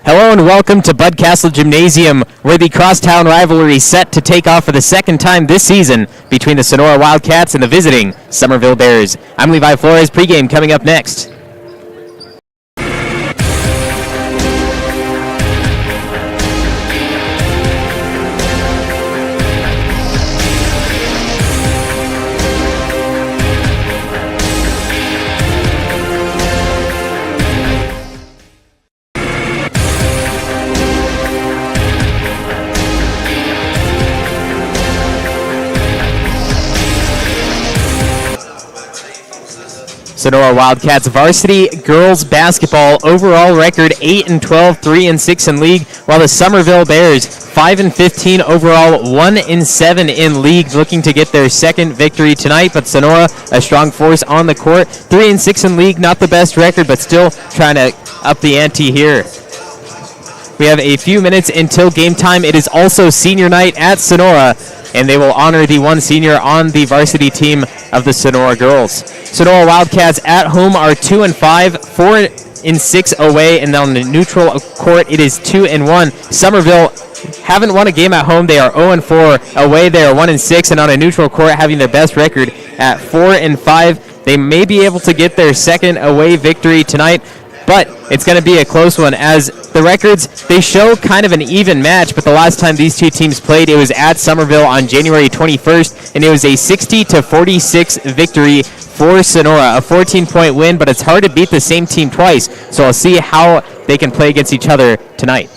Hello and welcome to Bud Castle Gymnasium, where the crosstown rivalry is set to take off for the second time this season between the Sonora Wildcats and the visiting Summerville Bears. I'm Levi Flores. Pregame coming up next. Sonora Wildcats varsity girls basketball overall record 8-12, 3-6 in league, while the Summerville Bears 5-15 overall, 1-7 in league, looking to get their second victory tonight. But Sonora, a strong force on the court, 3-6 in league, not the best record, but still trying to up the ante here. We have a few minutes until game time. It is also senior night at Sonora, and they will honor the one senior on the varsity team of the Sonora girls. Sonora Wildcats at home are 2-5, 4-6 away, and on the neutral court it is 2-1. Summerville haven't won a game at home. They are 0-4 away. They are 1-6, and on a neutral court having their best record at 4-5. They may be able to get their second away victory tonight, but it's going to be a close one as the records, they show kind of an even match, but the last time these two teams played, it was at Summerville on January 21st, and it was a 60-46 victory for Sonora, a 14-point win, but it's hard to beat the same team twice, so I'll see how they can play against each other tonight.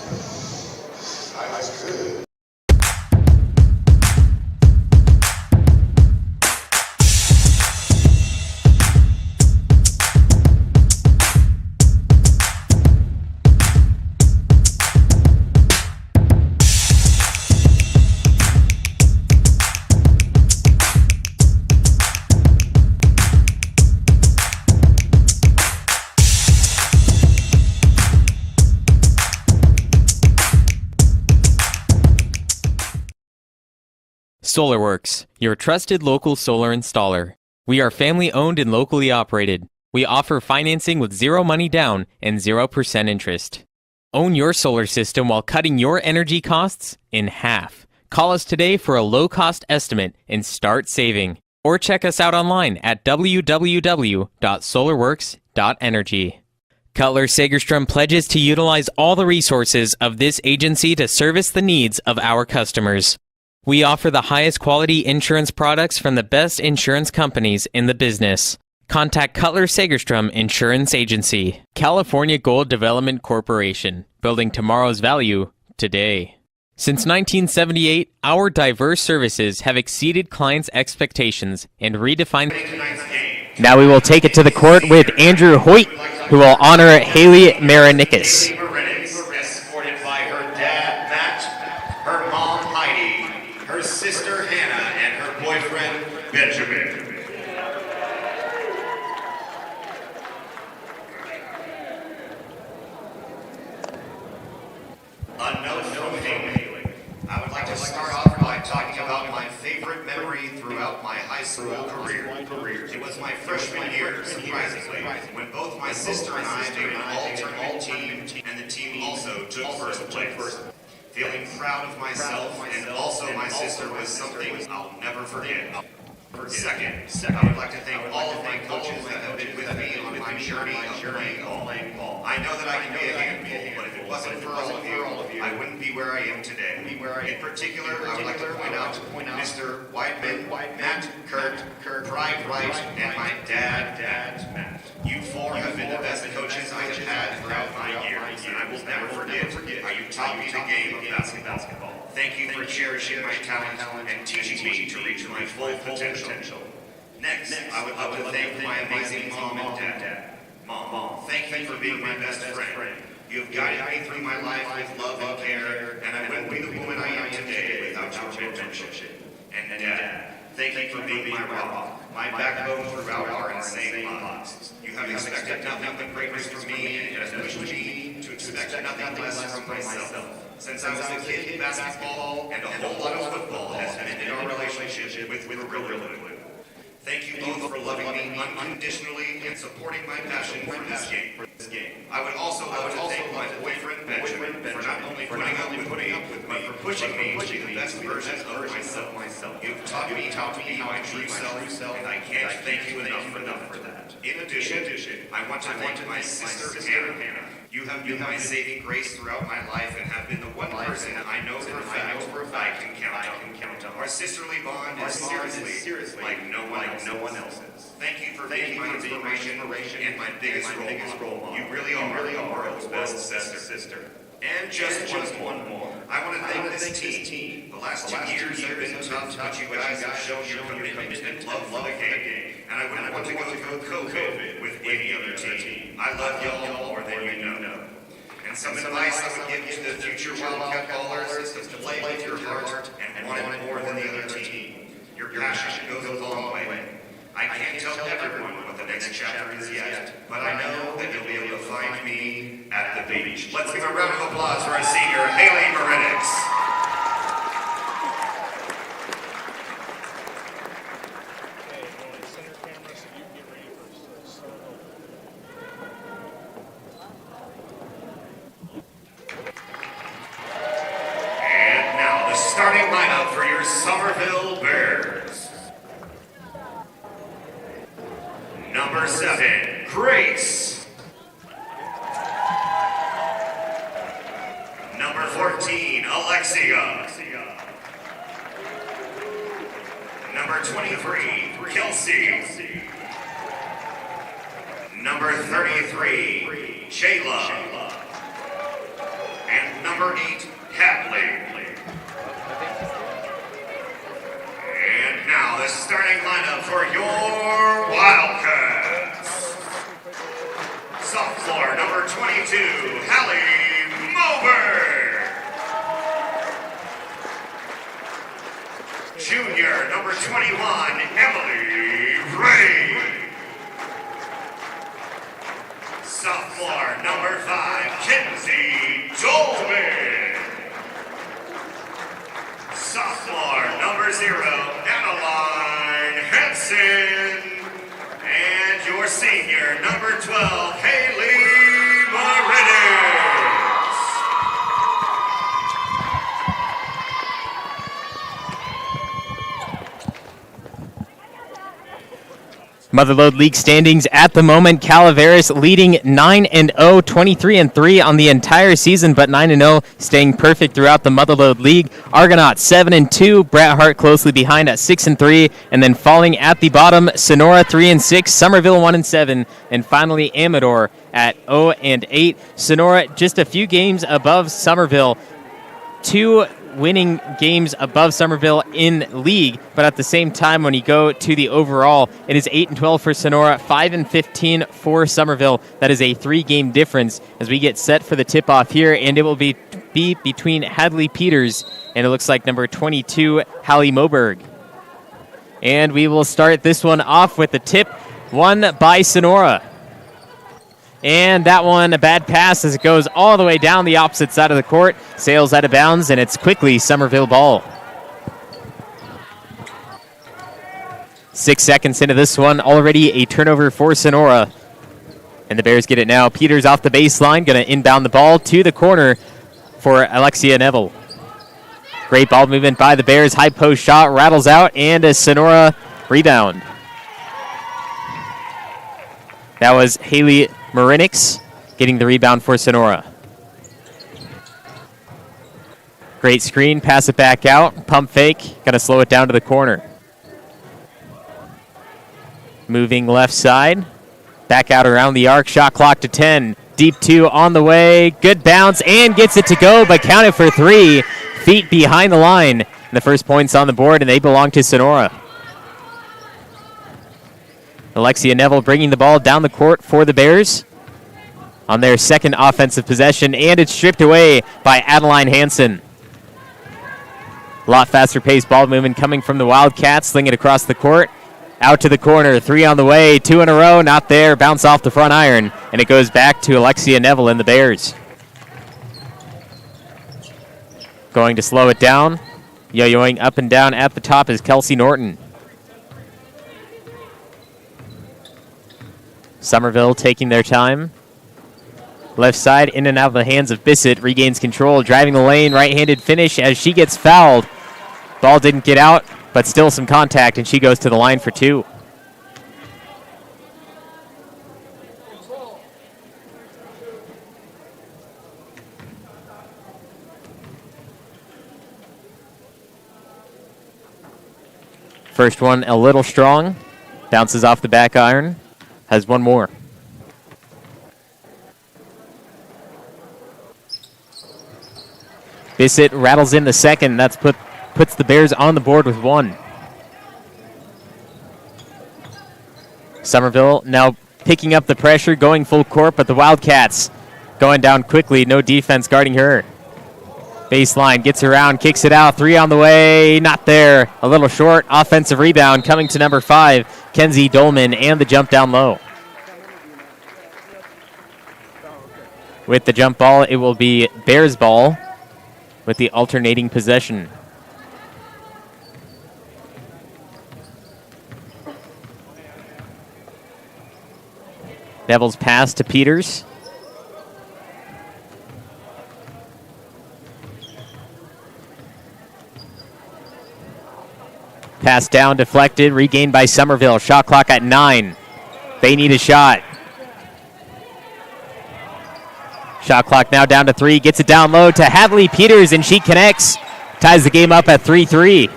SolarWorks, your trusted local solar installer. We are family owned and locally operated. We offer financing with zero money down and 0% interest. Own your solar system while cutting your energy costs in half. Call us today for a low-cost estimate and start saving. Or check us out online at www.solarworks.energy. Cutler Sagerstrom pledges to utilize all the resources of this agency to service the needs of our customers. We offer the highest quality insurance products from the best insurance companies in the business. Contact Cutler Sagerstrom Insurance Agency. California Gold Development Corporation, building tomorrow's value today. Since 1978, our diverse services have exceeded clients' expectations and redefined. Now we will take it to the court with Andrew Hoyt, who will honor Haley Marinikis. Escorted by her dad, Matt, her mom, Heidi, her sister, Hannah, and her boyfriend, Benjamin. A note from Haley. I would like to start off by talking about my favorite memory throughout my high school career. It was my freshman year, surprisingly, when both my sister and I made an all-tournament team, and the team also took first place. Feeling proud of myself and also my sister was something I'll never forget. Second, I would like to thank all of my coaches that have been with me on my journey of playing ball. I know that I can be a handful, but if it wasn't for all of you, I wouldn't be where I am today. In particular, I would like to point out Mr. Whiteman, Matt, Kurt, Pride Wright, and my dad, Matt. You four have been the best coaches I have had throughout my years, and I will never forget how you taught me the game of basketball. Thank you for cherishing my talent and teaching me to reach my full potential. Next, I would love to thank my amazing mom and dad. Mom, thank you for being my best friend. You have guided me through my life with love and care, and I wouldn't be the woman I am today without your mentorship. And Dad, thank you for being my rock, my backbone throughout our insane lives. You have expected nothing but greatness from me, and has pushed me to expect nothing less from myself. Since I was a kid, basketball and a whole lot of football has been in our relationship with Gorilla Glue. Thank you both for loving me unconditionally and supporting my passion for this game. I would also love to thank my boyfriend Benjamin for not only putting up with me, but for pushing me to be the best version of myself. You've taught me how to be my true self, and I can't thank you enough for that. In addition, I want to thank my sister Hannah. You have been my saving grace throughout my life and have been the one person I know for a fact I can count on. Our sisterly bond is seriously like no one else's. Thank you for being my inspiration and my biggest role model. You really are the world's best sister. And just one more. I want to thank this team. The last 2 years have been tough, but you guys have shown your commitment and love for the game. And I wouldn't want to go through COVID with any other team. I love y'all more than you know. And some advice I would give to the future Wildcat ballers is to play with your heart and want it more than the other team. Your passion goes a long way. I can't tell everyone what the next chapter is yet, but I know that you'll be able to find me Beach. Let's give a round of applause for our senior, Haley Marinix. And now the starting lineup for your Summerville Bears. Number 7, Grace. Number 14, Alexia. Number 23, Kelsey. Number 33, Shayla. And number 8, Hadley. And now the starting lineup for your Wildcats. Sophomore, number 22, Hallie Moberg. Junior, number 21, Emily Ray. Sophomore, number 5, Kinsey Dolman. Sophomore, number 0, Adeline Henson. And your senior, number 12, Haley Marinix. Motherlode League standings at the moment. Calaveras leading 9-0, 23-3 on the entire season, but 9-0 staying perfect throughout the Motherlode League. Argonauts 7-2, Bret Hart closely behind at 6-3, and then falling at the bottom, Sonora 3-6, Summerville 1-7, and finally Amador at 0-8. Sonora just a few games above Summerville, 2 winning games above Summerville in league, but at the same time, when you go to the overall, it is 8-12 for Sonora, 5-15 for Summerville. That is a 3-game difference as we get set for the tip-off here, and it will be between Hadley Peters and it looks like number 22, Hallie Moberg. And we will start this one off with the tip, won by Sonora. And that one, a bad pass as it goes all the way down the opposite side of the court. Sails out of bounds, and it's quickly Summerville ball. 6 seconds into this one, already a turnover for Sonora. And the Bears get it now. Peters off the baseline, going to inbound the ball to the corner for Alexia Neville. Great ball movement by the Bears. High post shot, rattles out, and a Sonora rebound. That was Haley Marinix getting the rebound for Sonora. Great screen, pass it back out, pump fake, gonna slow it down to the corner. Moving left side, back out around the arc, shot clock to 10. Deep 2 on the way, good bounce, and gets it to go, but counted for 3. Feet behind the line. And the first points on the board, and they belong to Sonora. Alexia Neville bringing the ball down the court for the Bears on their second offensive possession, and it's stripped away by Adeline Hansen. A lot faster paced ball movement coming from the Wildcats, sling it across the court, out to the corner, 3 on the way, 2 in a row, not there, bounce off the front iron, and it goes back to Alexia Neville and the Bears. Going to slow it down, yo-yoing up and down at the top is Kelsey Norton. Summerville taking their time. Left side, in and out of the hands of Bissett. Regains control, driving the lane, right-handed finish as she gets fouled. Ball didn't get out, but still some contact, and she goes to the line for 2. First one a little strong. Bounces off the back iron. Has one more. Bissett rattles in the second. That's puts the Bears on the board with 1. Summerville now picking up the pressure, going full court, but the Wildcats going down quickly. No defense guarding her. Baseline, gets around, kicks it out. 3 on the way, not there. A little short. Offensive rebound coming to number 5, Kenzie Dolman, and the jump down low. With the jump ball, it will be Bears ball with the alternating possession. Devils pass to Peters. Pass down, deflected, regained by Summerville. Shot clock at 9. They need a shot. Shot clock now down to 3. Gets it down low to Hadley Peters, and she connects. Ties the game up at 3-3.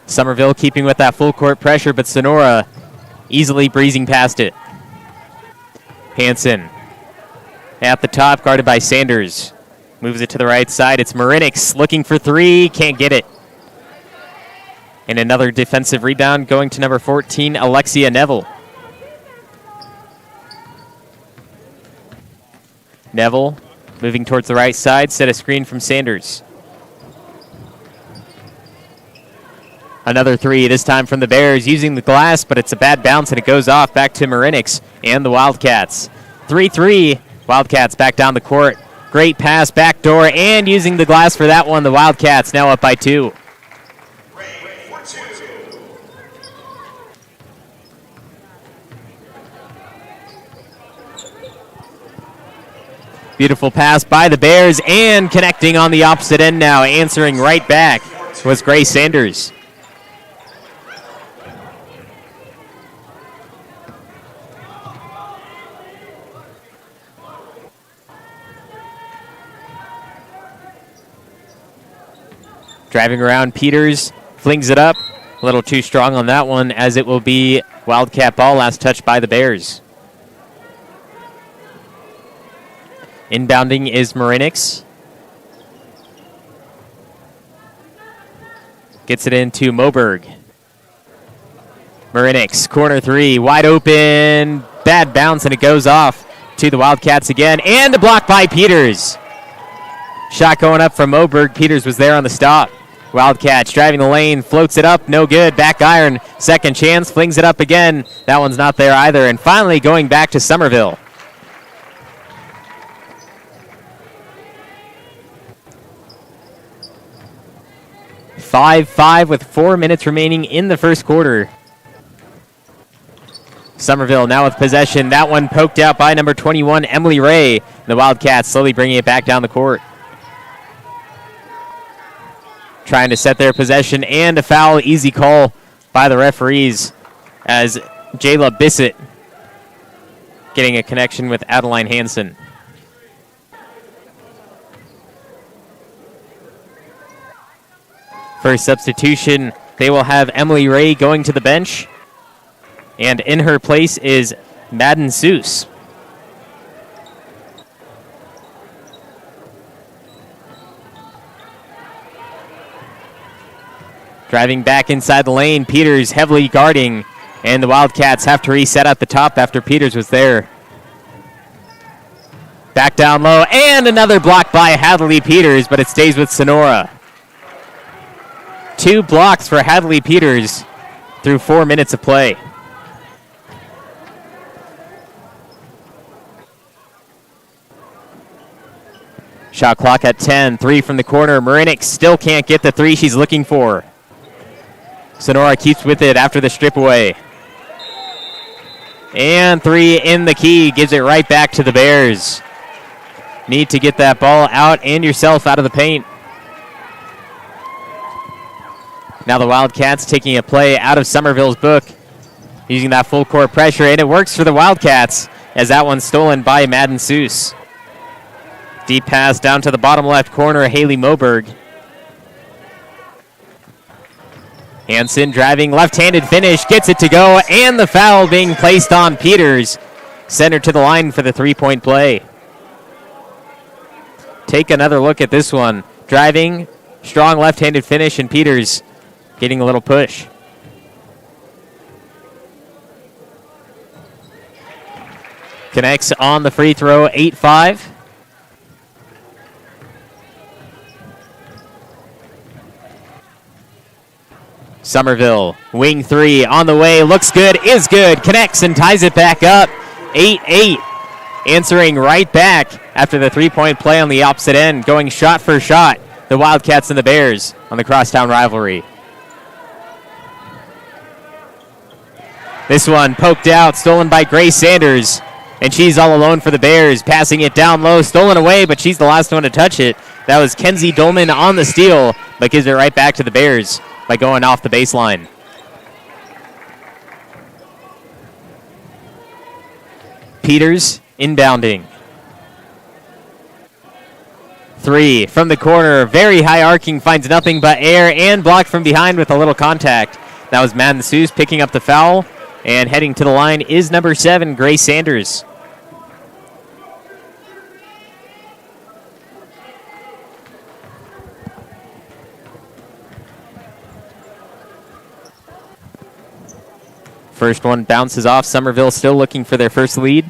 Summerville keeping with that full court pressure, but Sonora easily breezing past it. Hansen at the top, guarded by Sanders. Moves it to the right side. It's Marinix looking for 3. Can't get it. And another defensive rebound going to number 14, Alexia Neville. Neville moving towards the right side. Set a screen from Sanders. Another 3, this time from the Bears, using the glass, but it's a bad bounce, and it goes off back to Marinix and the Wildcats. 3-3, Wildcats back down the court. Great pass, backdoor, and using the glass for that one, the Wildcats now up by 2. Beautiful pass by the Bears, and connecting on the opposite end now, answering right back was Grace Sanders. Driving around, Peters flings it up. A little too strong on that one, as it will be Wildcat ball, last touched by the Bears. Inbounding is Marinix. Gets it into Moberg. Marinix, corner 3, wide open. Bad bounce, and it goes off to the Wildcats again. And a block by Peters. Shot going up from Moberg. Peters was there on the stop. Wildcats driving the lane, floats it up, no good. Back iron, second chance, flings it up again. That one's not there either. And finally going back to Summerville. (5-5) with 4 minutes remaining in the first quarter. Summerville now with possession. That one poked out by number 21, Emily Ray. The Wildcats slowly bringing it back down the court. Trying to set their possession, and a foul, easy call by the referees, as Jayla Bissett getting a connection with Adeline Hansen. First substitution, they will have Emily Ray going to the bench, and in her place is Madden Seuss. Driving back inside the lane, Peters heavily guarding, and the Wildcats have to reset at the top after Peters was there. Back down low, and another block by Hadley Peters, but it stays with Sonora. 2 blocks for Hadley Peters through 4 minutes of play. Shot clock at 10, 3 from the corner. Marinix still can't get the 3 she's looking for. Sonora keeps with it after the strip away. And 3 in the key, gives it right back to the Bears. Need to get that ball out and yourself out of the paint. Now the Wildcats taking a play out of Summerville's book, using that full court pressure, and it works for the Wildcats, as that one's stolen by Madden Seuss. Deep pass down to the bottom left corner, Haley Moberg. Hansen driving, left-handed finish, gets it to go, and the foul being placed on Peters. Center to the line for the 3-point play. Take another look at this one. Driving, strong left-handed finish, and Peters getting a little push. Connects on the free throw, 8-5. Summerville, wing three on the way, looks good, is good, connects and ties it back up. 8-8, answering right back after the three-point play on the opposite end, going shot for shot, the Wildcats and the Bears on the crosstown rivalry. This one poked out, stolen by Grace Sanders, and she's all alone for the Bears, passing it down low, stolen away, but she's the last one to touch it. That was Kenzie Dolman on the steal, but gives it right back to the Bears by going off the baseline. Peters inbounding. Three from the corner, very high arcing, finds nothing but air and blocked from behind with a little contact. That was Madden Seuss picking up the foul, and heading to the line is number 7, Grace Sanders. First one bounces off. Summerville still looking for their first lead.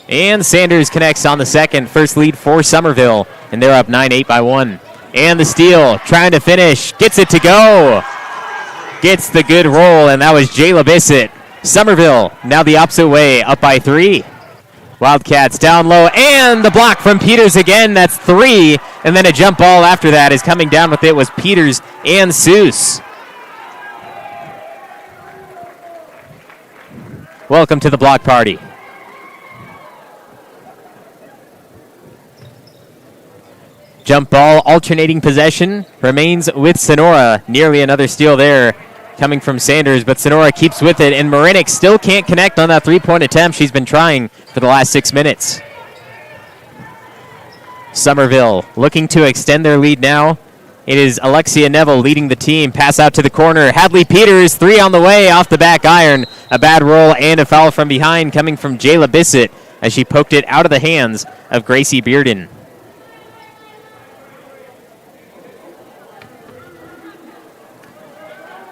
And Sanders connects on the second. First lead for Summerville, and they're up 9-8 by 1. And the steal, trying to finish, gets it to go. Gets the good roll, and that was Jayla Bissett. Summerville now the opposite way, up by 3. Wildcats down low, and the block from Peters again. That's 3, and then a jump ball after that is coming down with it was Peters and Seuss. Welcome to the block party. Jump ball, alternating possession, remains with Sonora. Nearly another steal there coming from Sanders, but Sonora keeps with it, and Marinik still can't connect on that three-point attempt. She's been trying for the last 6 minutes. Summerville looking to extend their lead now. It is Alexia Neville leading the team. Pass out to the corner. Hadley Peters, 3 on the way, off the back iron. A bad roll and a foul from behind coming from Jayla Bissett as she poked it out of the hands of Gracie Bearden.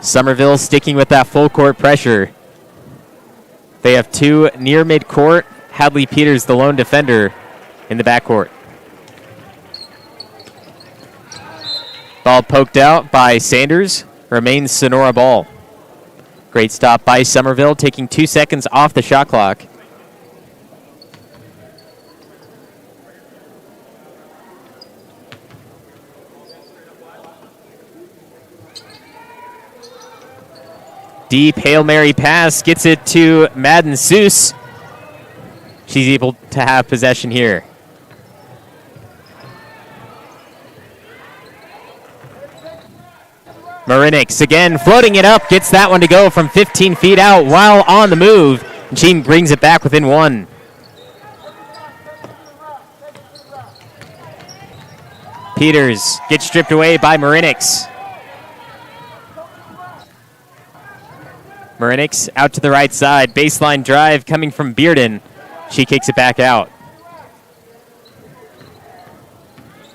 Summerville sticking with that full court pressure. They have 2 near midcourt. Hadley Peters, the lone defender, in the backcourt. Ball poked out by Sanders. Remains Sonora ball. Great stop by Summerville, taking 2 seconds off the shot clock. Deep Hail Mary pass, gets it to Madden Seuss. She's able to have possession here. Marinik again floating it up, gets that one to go from 15 feet out while on the move. And she brings it back within 1. Peters gets stripped away by Marinik. Marinik out to the right side. Baseline drive coming from Bearden. She kicks it back out.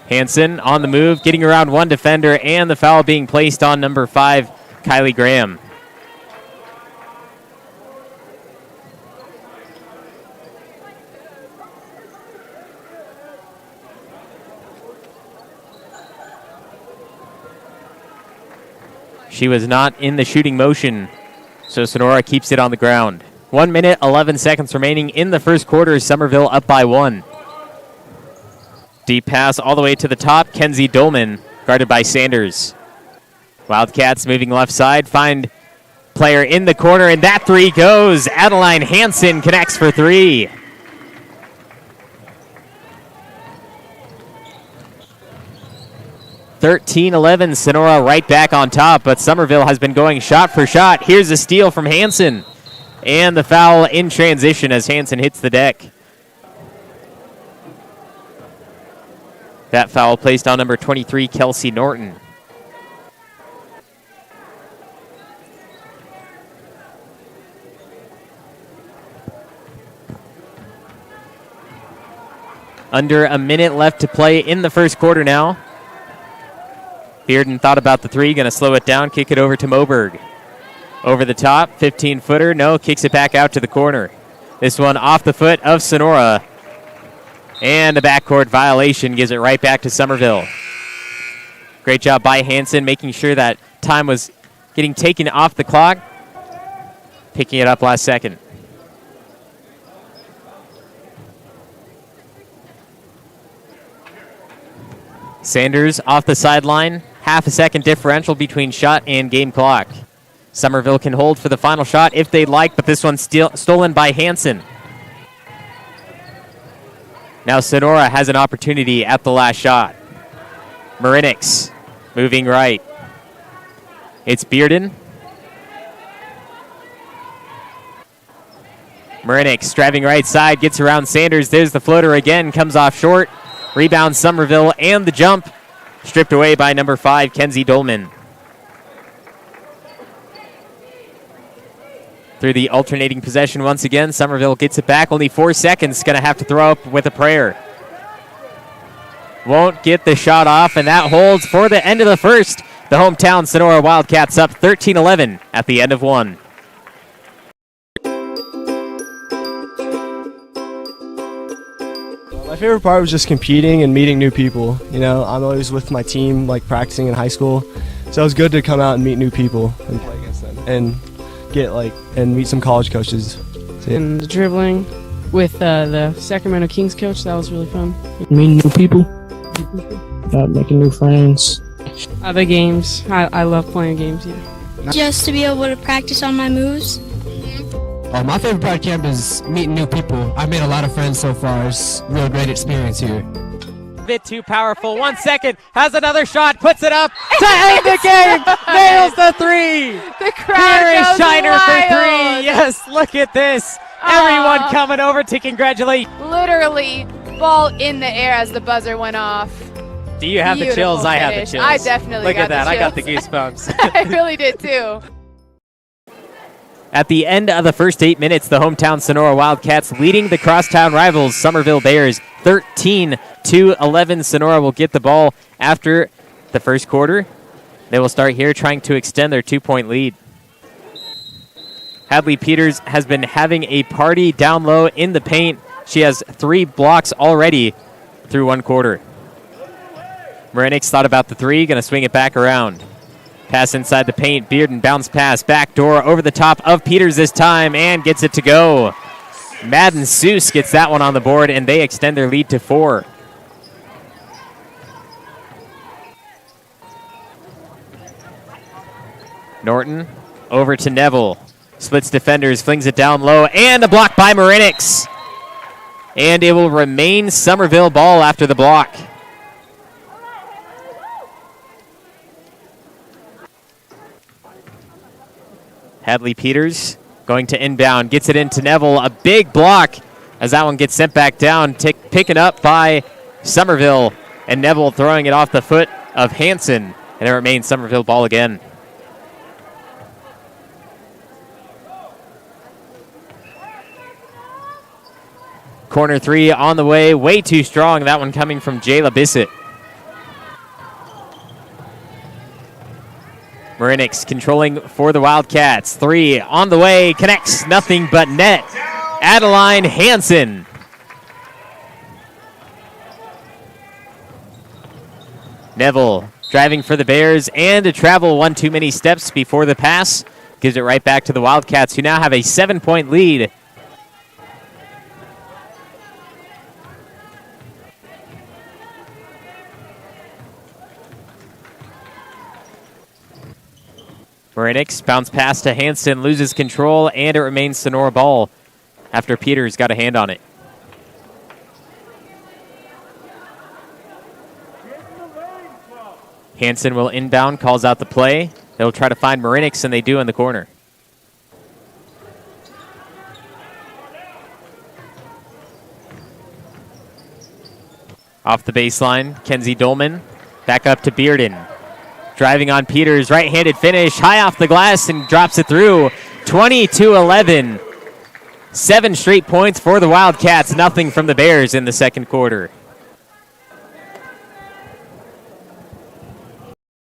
Hansen on the move, getting around 1 defender, and the foul being placed on number 5, Kylie Graham. She was not in the shooting motion, so Sonora keeps it on the ground. 1 minute, 11 seconds remaining in the first quarter. Summerville up by 1. Deep pass all the way to the top. Kenzie Dolman, guarded by Sanders. Wildcats moving left side, find player in the corner, and that 3 goes. Adeline Hansen connects for 3. (13-11), Sonora right back on top, but Summerville has been going shot for shot. Here's a steal from Hansen, and the foul in transition as Hansen hits the deck. That foul placed on number 23, Kelsey Norton. Under a minute left to play in the first quarter now. Bearden thought about the 3, going to slow it down, kick it over to Moberg. Over the top, 15-footer, no, kicks it back out to the corner. This one off the foot of Sonora. And a backcourt violation gives it right back to Summerville. Great job by Hansen, making sure that time was getting taken off the clock, picking it up last second. Sanders off the sideline, half a second differential between shot and game clock. Summerville can hold for the final shot if they'd like, but this one's stolen by Hansen. Now Sonora has an opportunity at the last shot. Marinix moving right. It's Bearden. Marinix driving right side, gets around Sanders. There's the floater again, comes off short. Rebound Summerville, and the jump stripped away by number 5, Kenzie Dolman. Through the alternating possession once again, Summerville gets it back. Only 4 seconds, going to have to throw up with a prayer. Won't get the shot off, and that holds for the end of the first. The hometown Sonora Wildcats up 13-11 at the end of one. My favorite part was just competing and meeting new people. You know, I'm always with my team, like practicing in high school, so it was good to come out and meet new people and play against them and and meet some college coaches. And the dribbling with the Sacramento Kings coach, that was really fun. Meeting new people, making new friends. Other games, I love playing games, yeah. Just to be able to practice on my moves. My favorite part of camp is meeting new people. I've made a lot of friends so far. It's a real great experience here. Bit too powerful. 1 second, has another shot, puts it up to end the game. Nails the three. The crowd Here is goes Shiner wild. for 3. Yes, look at this. Everyone coming over to congratulate. Literally, ball in the air as the buzzer went off. Do you have the Beautiful chills? I have the finish. chills. I definitely Look got at that. the I got the chills. goosebumps. I really did too. At the end of the first 8 minutes, the hometown Sonora Wildcats leading the crosstown rivals Summerville Bears 13-11. Sonora will get the ball after the first quarter. They will start here trying to extend their 2-point lead. Hadley Peters has been having a party down low in the paint. She has 3 blocks already through 1 quarter. Marinix thought about the 3, going to swing it back around. Pass inside the paint, Bearden bounce pass, back door over the top of Peters this time, and gets it to go. Madden Seuss gets that one on the board, and they extend their lead to 4. Norton over to Neville. Splits defenders, flings it down low, and a block by Marinix. And it will remain Summerville ball after the block. Hadley Peters going to inbound, gets it into Neville. A big block as that one gets sent back down, picking up by Summerville. And Neville throwing it off the foot of Hansen. And it remains Summerville ball again. Corner 3 on the way, way too strong. That one coming from Jayla Bissett. Marinix controlling for the Wildcats. 3 on the way, connects, nothing but net. Adeline Hansen. Neville driving for the Bears, and to travel one too many steps before the pass. Gives it right back to the Wildcats, who now have a 7-point lead. Marinix bounce pass to Hansen, loses control, and it remains Sonora ball after Peters got a hand on it. Hansen will inbound, calls out the play. They'll try to find Marinix, and they do in the corner. Off the baseline, Kenzie Dolman. Back up to Bearden. Driving on Peters, right-handed finish, high off the glass, and drops it through. 22-11. 7 straight points for the Wildcats, nothing from the Bears in the second quarter.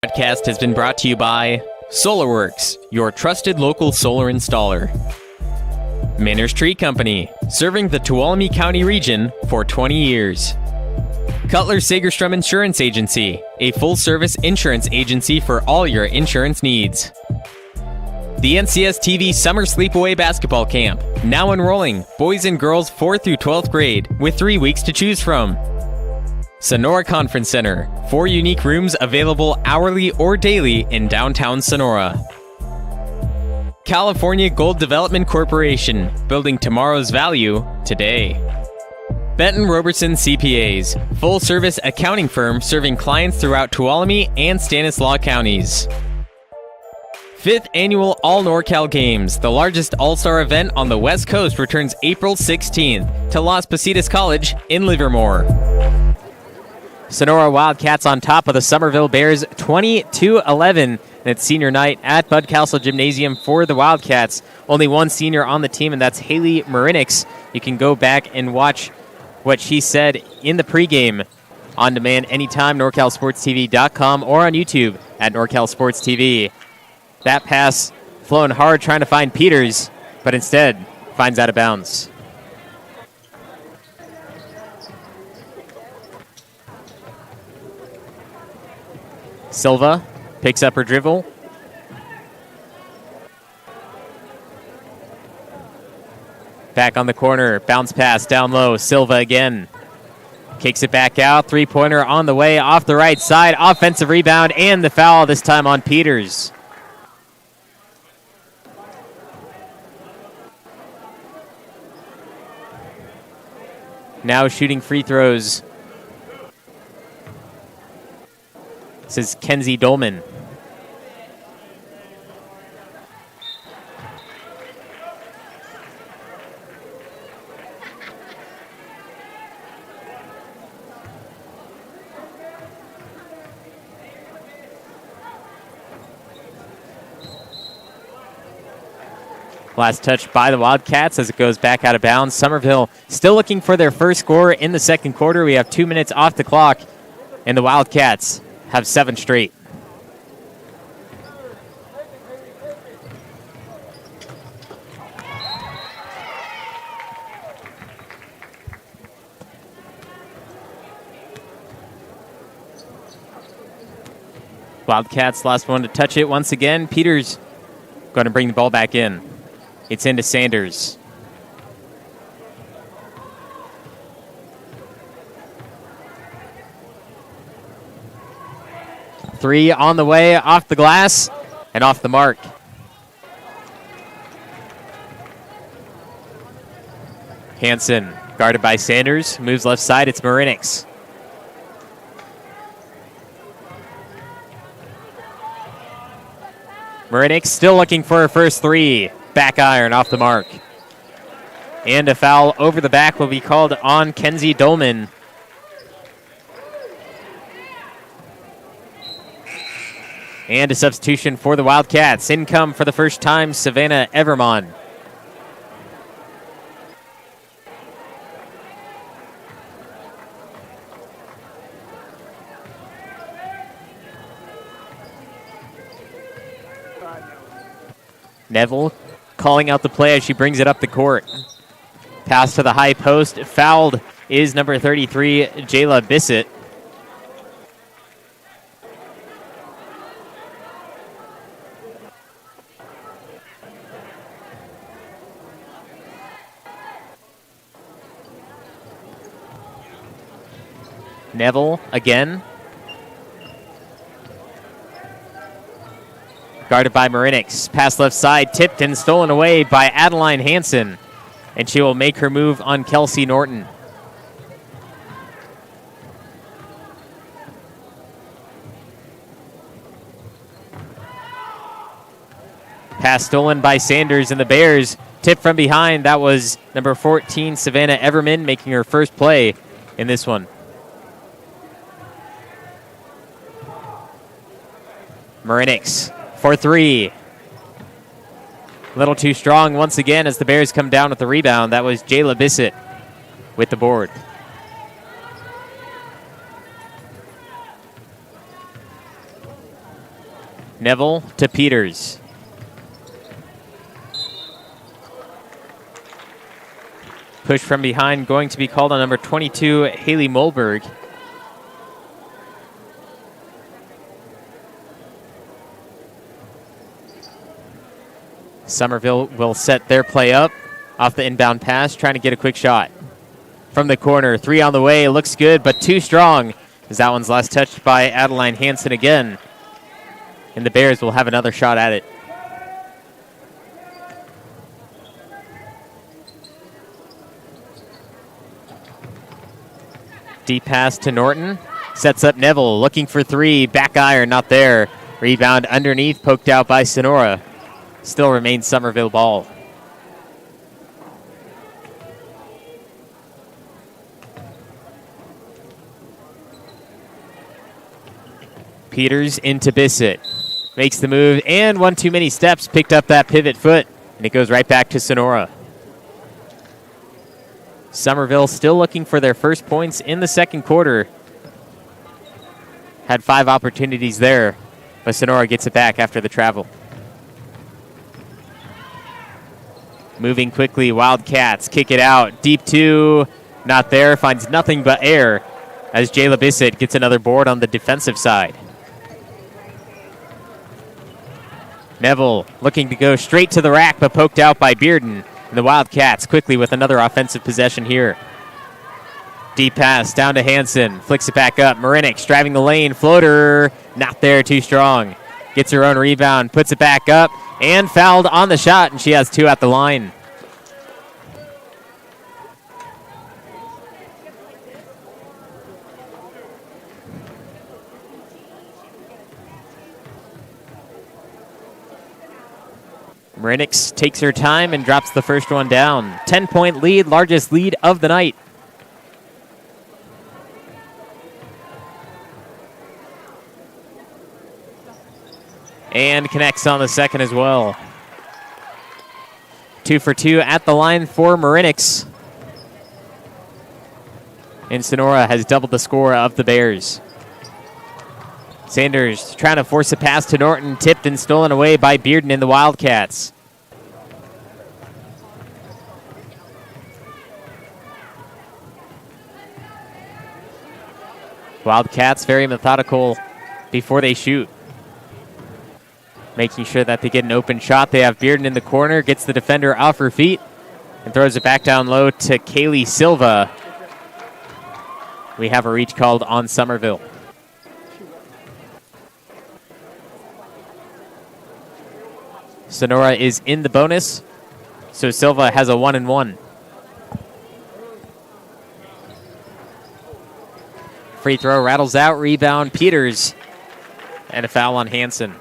Podcast has been brought to you by SolarWorks, your trusted local solar installer. Manners Tree Company, serving the Tuolumne County region for 20 years. Cutler Sagerstrom Insurance Agency, a full-service insurance agency for all your insurance needs. The NCS TV Summer Sleepaway Basketball Camp, now enrolling boys and girls 4th through 12th grade with 3 weeks to choose from. Sonora Conference Center, 4 unique rooms available hourly or daily in downtown Sonora. California Gold Development Corporation, building tomorrow's value today. Benton Robertson CPAs, full-service accounting firm serving clients throughout Tuolumne and Stanislaus counties. 5th Annual All NorCal Games, the largest all-star event on the West Coast, returns April 16th to Las Positas College in Livermore. Sonora Wildcats on top of the Summerville Bears 20-11. And it's senior night at Bud Castle Gymnasium for the Wildcats. Only one senior on the team, and that's Haley Marinix. You can go back and watch what she said in the pregame on demand anytime, NorCalSportsTV.com, or on YouTube at NorCalSportsTV. That pass flowing hard, trying to find Peters, but instead finds out of bounds. Silva picks up her dribble. Back on the corner, bounce pass down low, Silva again. Kicks it back out, three-pointer on the way, off the right side, offensive rebound, and the foul this time on Peters. Now shooting free throws. This is Kenzie Dolman. Last touch by the Wildcats as it goes back out of bounds. Summerville still looking for their first score in the second quarter. We have 2 minutes off the clock, and the Wildcats have 7 straight. Wildcats last one to touch it once again. Peters going to bring the ball back in. It's into Sanders. Three on the way, off the glass, and off the mark. Hansen, guarded by Sanders, moves left side, it's Marinix. Marinix still looking for her first three. Back iron off the mark. And a foul over the back will be called on Kenzie Dolman. And a substitution for the Wildcats. In come for the first time, Savannah Evermond. Neville calling out the play as she brings it up the court. Pass to the high post. Fouled is number 33, Jayla Bissett. Neville again. Guarded by Marinix. Pass left side, tipped and stolen away by Adeline Hansen. And she will make her move on Kelsey Norton. Pass stolen by Sanders, and the Bears tip from behind. That was number 14, Savannah Everman, making her first play in this one. Marinix for three. A little too strong once again as the Bears come down with the rebound. That was Jayla Bissett with the board. Neville to Peters. Push from behind going to be called on number 22, Haley Molberg. Summerville will set their play up off the inbound pass, trying to get a quick shot. From the corner, 3 on the way, looks good, but too strong, as that one's last touched by Adeline Hansen again. And the Bears will have another shot at it. Deep pass to Norton. Sets up Neville, looking for 3. Back iron, not there. Rebound underneath, poked out by Sonora. Still remains Summerville ball. Peters into Bissett. Makes the move, and one too many steps, picked up that pivot foot, and it goes right back to Sonora. Summerville still looking for their first points in the second quarter. Had 5 opportunities there, but Sonora gets it back after the travel. Moving quickly, Wildcats kick it out. Deep 2, not there, finds nothing but air as Jayla Bissett gets another board on the defensive side. Neville looking to go straight to the rack, but poked out by Bearden. And the Wildcats quickly with another offensive possession here. Deep pass down to Hansen. Flicks it back up. Marinik driving the lane. Floater. Not there. Too strong. Gets her own rebound. Puts it back up. And fouled on the shot. And she has 2 at the line. Marinik takes her time and drops the first one down. 10-point lead, largest lead of the night. And connects on the second as well. 2 for 2 at the line for Marinik. And Sonora has doubled the score of the Bears. Sanders trying to force a pass to Norton, tipped and stolen away by Bearden and the Wildcats. Wildcats very methodical before they shoot. Making sure that they get an open shot. They have Bearden in the corner, gets the defender off her feet, and throws it back down low to Kaylee Silva. We have a reach called on Summerville. Sonora is in the bonus, so Silva has a 1-and-1. Free throw rattles out, rebound Peters, and a foul on Hansen.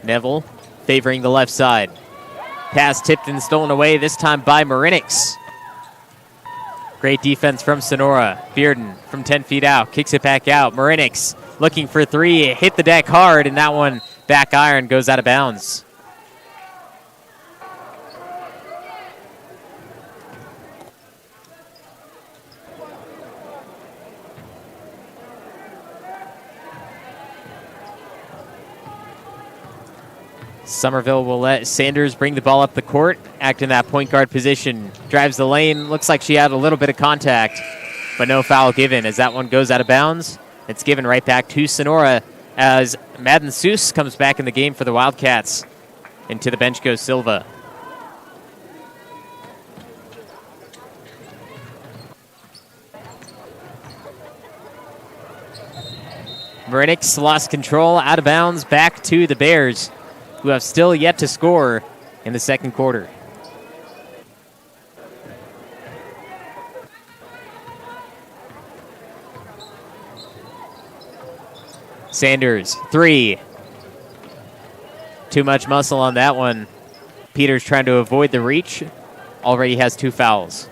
Neville favoring the left side. Pass tipped and stolen away, this time by Marinik. Great defense from Sonora. Bearden from 10 feet out, kicks it back out. Marinik looking for 3, hit the deck hard, and that one back iron goes out of bounds. Summerville will let Sanders bring the ball up the court, act in that point guard position. Drives the lane, looks like she had a little bit of contact, but no foul given as that one goes out of bounds. It's given right back to Sonora as Madden Seuss comes back in the game for the Wildcats. And to the bench goes Silva. Marinik lost control, out of bounds, back to the Bears, who have still yet to score in the second quarter. Sanders, 3. Too much muscle on that one. Peters trying to avoid the reach. Already has 2 fouls.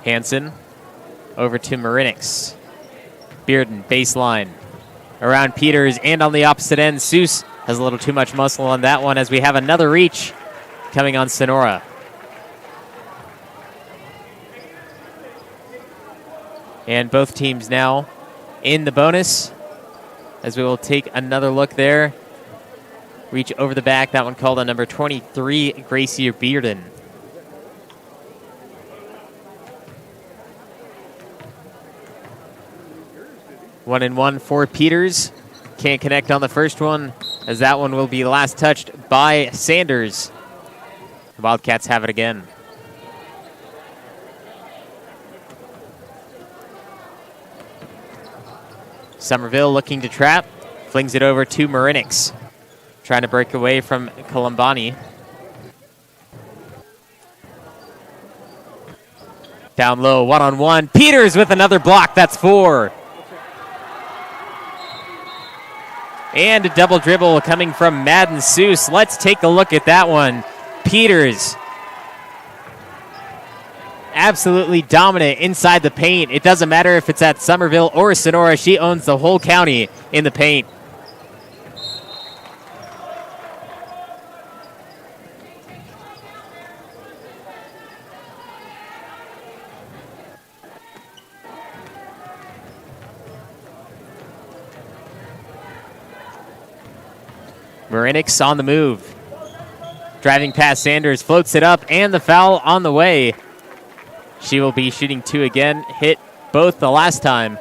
Hansen over to Marinik. Bearden, baseline. Around Peters and on the opposite end, Seuss has a little too much muscle on that one as we have another reach. coming on Sonora. And both teams now in the bonus, as we will take another look there. Reach over the back. That one called on number 23, Gracie Bearden. One and one for Peters. Can't connect on the first one, as that one will be last touched by Sanders. The Wildcats have it again. Summerville looking to trap. Flings it over to Marinix. Trying to break away from Columbani. Down low, one-on-one. Peters with another block. That's 4. And a double dribble coming from Madden Seuss. Let's take a look at that one. Peters, absolutely dominant inside the paint. It doesn't matter if it's at Summerville or Sonora. She owns the whole county in the paint. Marinix on the move. Driving past Sanders, floats it up, and the foul on the way. She will be shooting 2 again. Hit both the last time.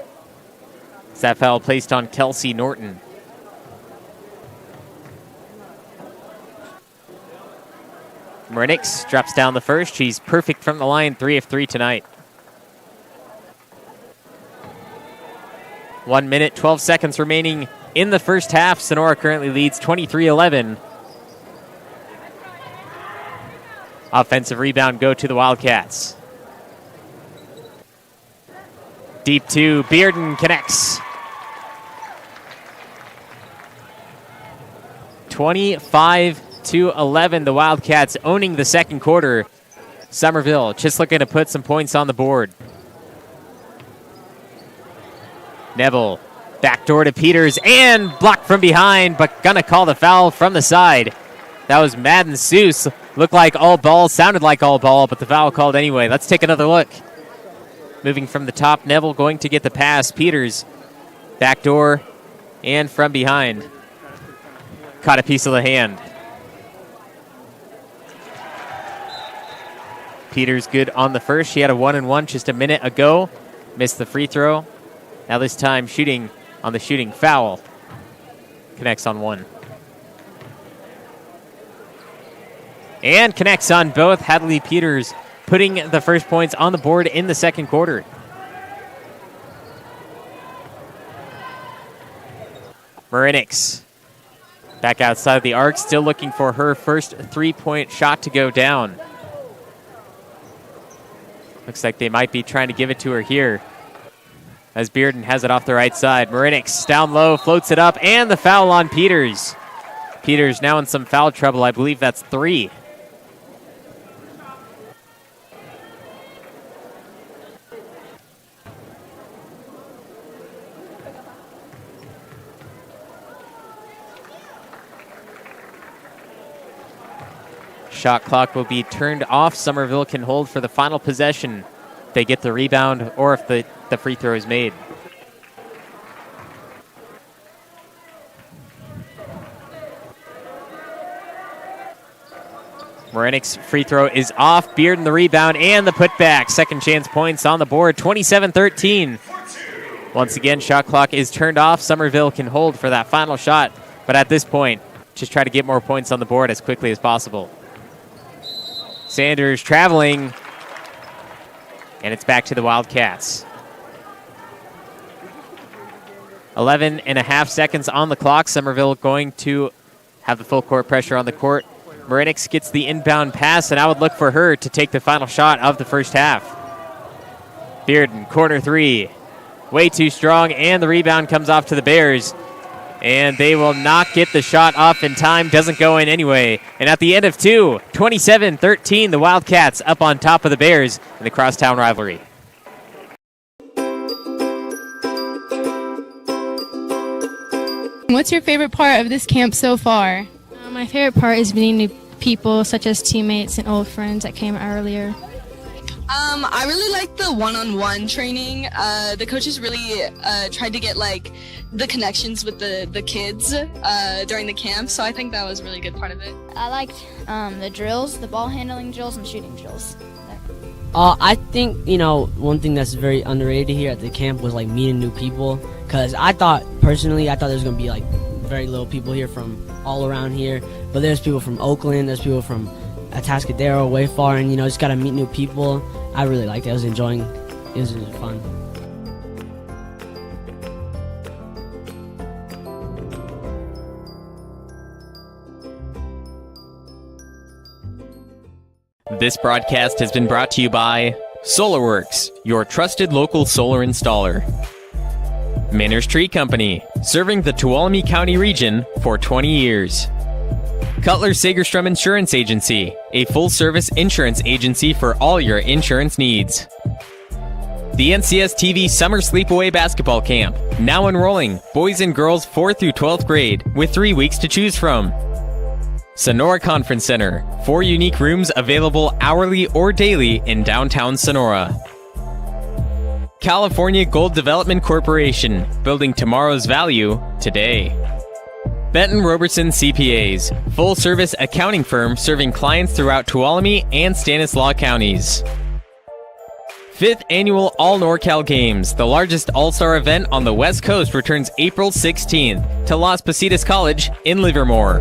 It's that foul placed on Kelsey Norton. Marinix drops down the first. She's perfect from the line, 3 of 3 tonight. 1 minute, 12 seconds remaining in the first half. Sonora currently leads 23-11. Offensive rebound go to the Wildcats. Deep 2, Bearden connects. 25-11, the Wildcats owning the second quarter. Summerville just looking to put some points on the board. Neville, backdoor to Peters, and blocked from behind, but gonna call the foul from the side. That was Madden Seuss. Looked like all ball, sounded like all ball, but the foul called anyway. Let's take another look. Moving from the top, Neville going to get the pass. Peters, backdoor, and from behind. Caught a piece of the hand. Peters good on the first. She had a 1-and-1 just a minute ago. Missed the free throw. Now this time shooting on the shooting foul. Connects on one. And connects on both. Hadley Peters putting the first points on the board in the second quarter. Marinix back outside of the arc, still looking for her first three-point shot to go down. Looks like they might be trying to give it to her here, as Bearden has it off the right side. Marinix down low, floats it up, and the foul on Peters. Peters now in some foul trouble. I believe that's 3. Shot clock will be turned off. Summerville can hold for the final possession if they get the rebound or if the free throw is made. Marinix free throw is off. Bearden the rebound and the putback. Second chance points on the board, 27-13. Once again, shot clock is turned off. Summerville can hold for that final shot, but at this point, just try to get more points on the board as quickly as possible. Sanders traveling, and it's back to the Wildcats. 11.5 seconds on the clock. Summerville going to have the full court pressure on the court. Marinix gets the inbound pass, and I would look for her to take the final shot of the first half. Bearden, corner 3. Way too strong, and the rebound comes off to the Bears. And they will not get the shot off in time. Doesn't go in anyway. And at the end of 2, 27-13, the Wildcats up on top of the Bears in the crosstown rivalry. What's your favorite part of this camp so far? My favorite part is meeting people such as teammates and old friends that came earlier. I really like the one-on-one training. The coaches really tried to get like the connections with the kids during the camp, so I think that was a really good part of it. I liked the drills, the ball handling drills, and shooting drills. I think, one thing that's very underrated here at the camp was like meeting new people, because I thought there was going to be like very little people here from all around here, but there's people from Oakland, there's people from Atascadero, way far, and just got to meet new people. I really liked it. I was enjoying it. It was really fun. This broadcast has been brought to you by SolarWorks, your trusted local solar installer. Manners Tree Company, serving the Tuolumne County region for 20 years. Cutler Sagerstrom Insurance Agency, a full-service insurance agency for all your insurance needs. The NCS TV Summer Sleepaway Basketball Camp, now enrolling boys and girls 4th through 12th grade with 3 weeks to choose from. Sonora Conference Center, 4 unique rooms available hourly or daily in downtown Sonora. California Gold Development Corporation, building tomorrow's value today. Benton Robertson CPAs, full-service accounting firm serving clients throughout Tuolumne and Stanislaus counties. 5th Annual All NorCal Games, the largest all-star event on the West Coast, returns April 16th to Las Positas College in Livermore.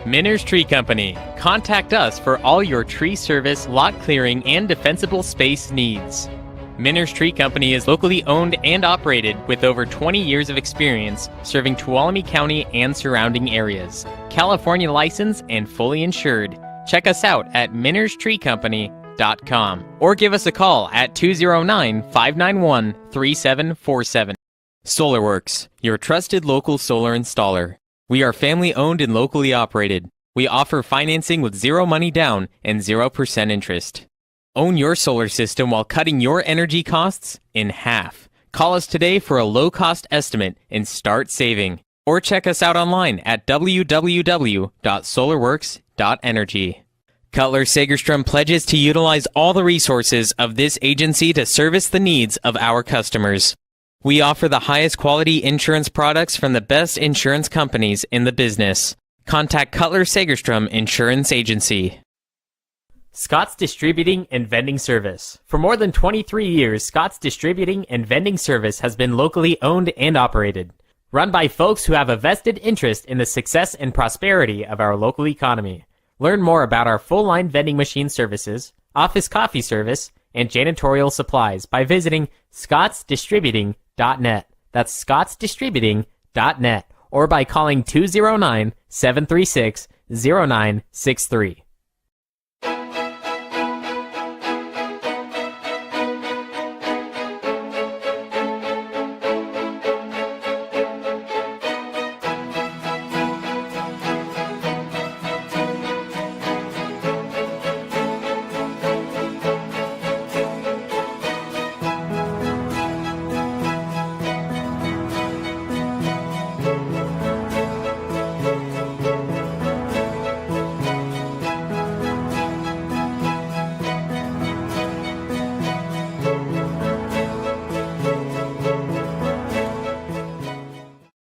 Manners Tree Company. Contact us for all your tree service, lot clearing, and defensible space needs. Manners Tree Company is locally owned and operated with over 20 years of experience serving Tuolumne County and surrounding areas. California licensed and fully insured. Check us out at mannerstreecompany.com or give us a call at 209-591-3747. SolarWorks, your trusted local solar installer. We are family owned and locally operated. We offer financing with 0 money down and 0% interest. Own your solar system while cutting your energy costs in half. Call us today for a low-cost estimate and start saving. Or check us out online at www.solarworks.energy. Cutler Sagerstrom pledges to utilize all the resources of this agency to service the needs of our customers. We offer the highest quality insurance products from the best insurance companies in the business. Contact Cutler Sagerstrom Insurance Agency. Scott's Distributing and Vending Service. For more than 23 years, Scott's Distributing and Vending Service has been locally owned and operated. Run by folks who have a vested interest in the success and prosperity of our local economy. Learn more about our full-line vending machine services, office coffee service, and janitorial supplies by visiting scottsdistributing.net. That's scottsdistributing.net, or by calling 209-736-0963.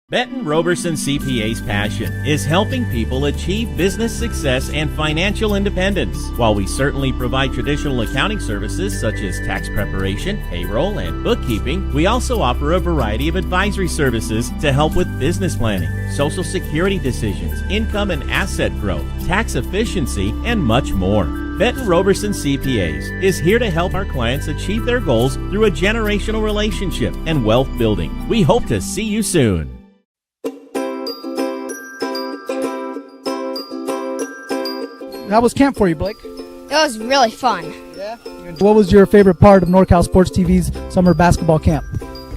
Benton Roberson CPA's passion is helping people achieve business success and financial independence. While we certainly provide traditional accounting services such as tax preparation, payroll, and bookkeeping, we also offer a variety of advisory services to help with business planning, Social Security decisions, income and asset growth, tax efficiency, and much more. Benton Roberson CPAs is here to help our clients achieve their goals through a generational relationship and wealth building. We hope to see you soon. How was camp for you, Blake? It was really fun. Yeah? What was your favorite part of NorCal Sports TV's summer basketball camp?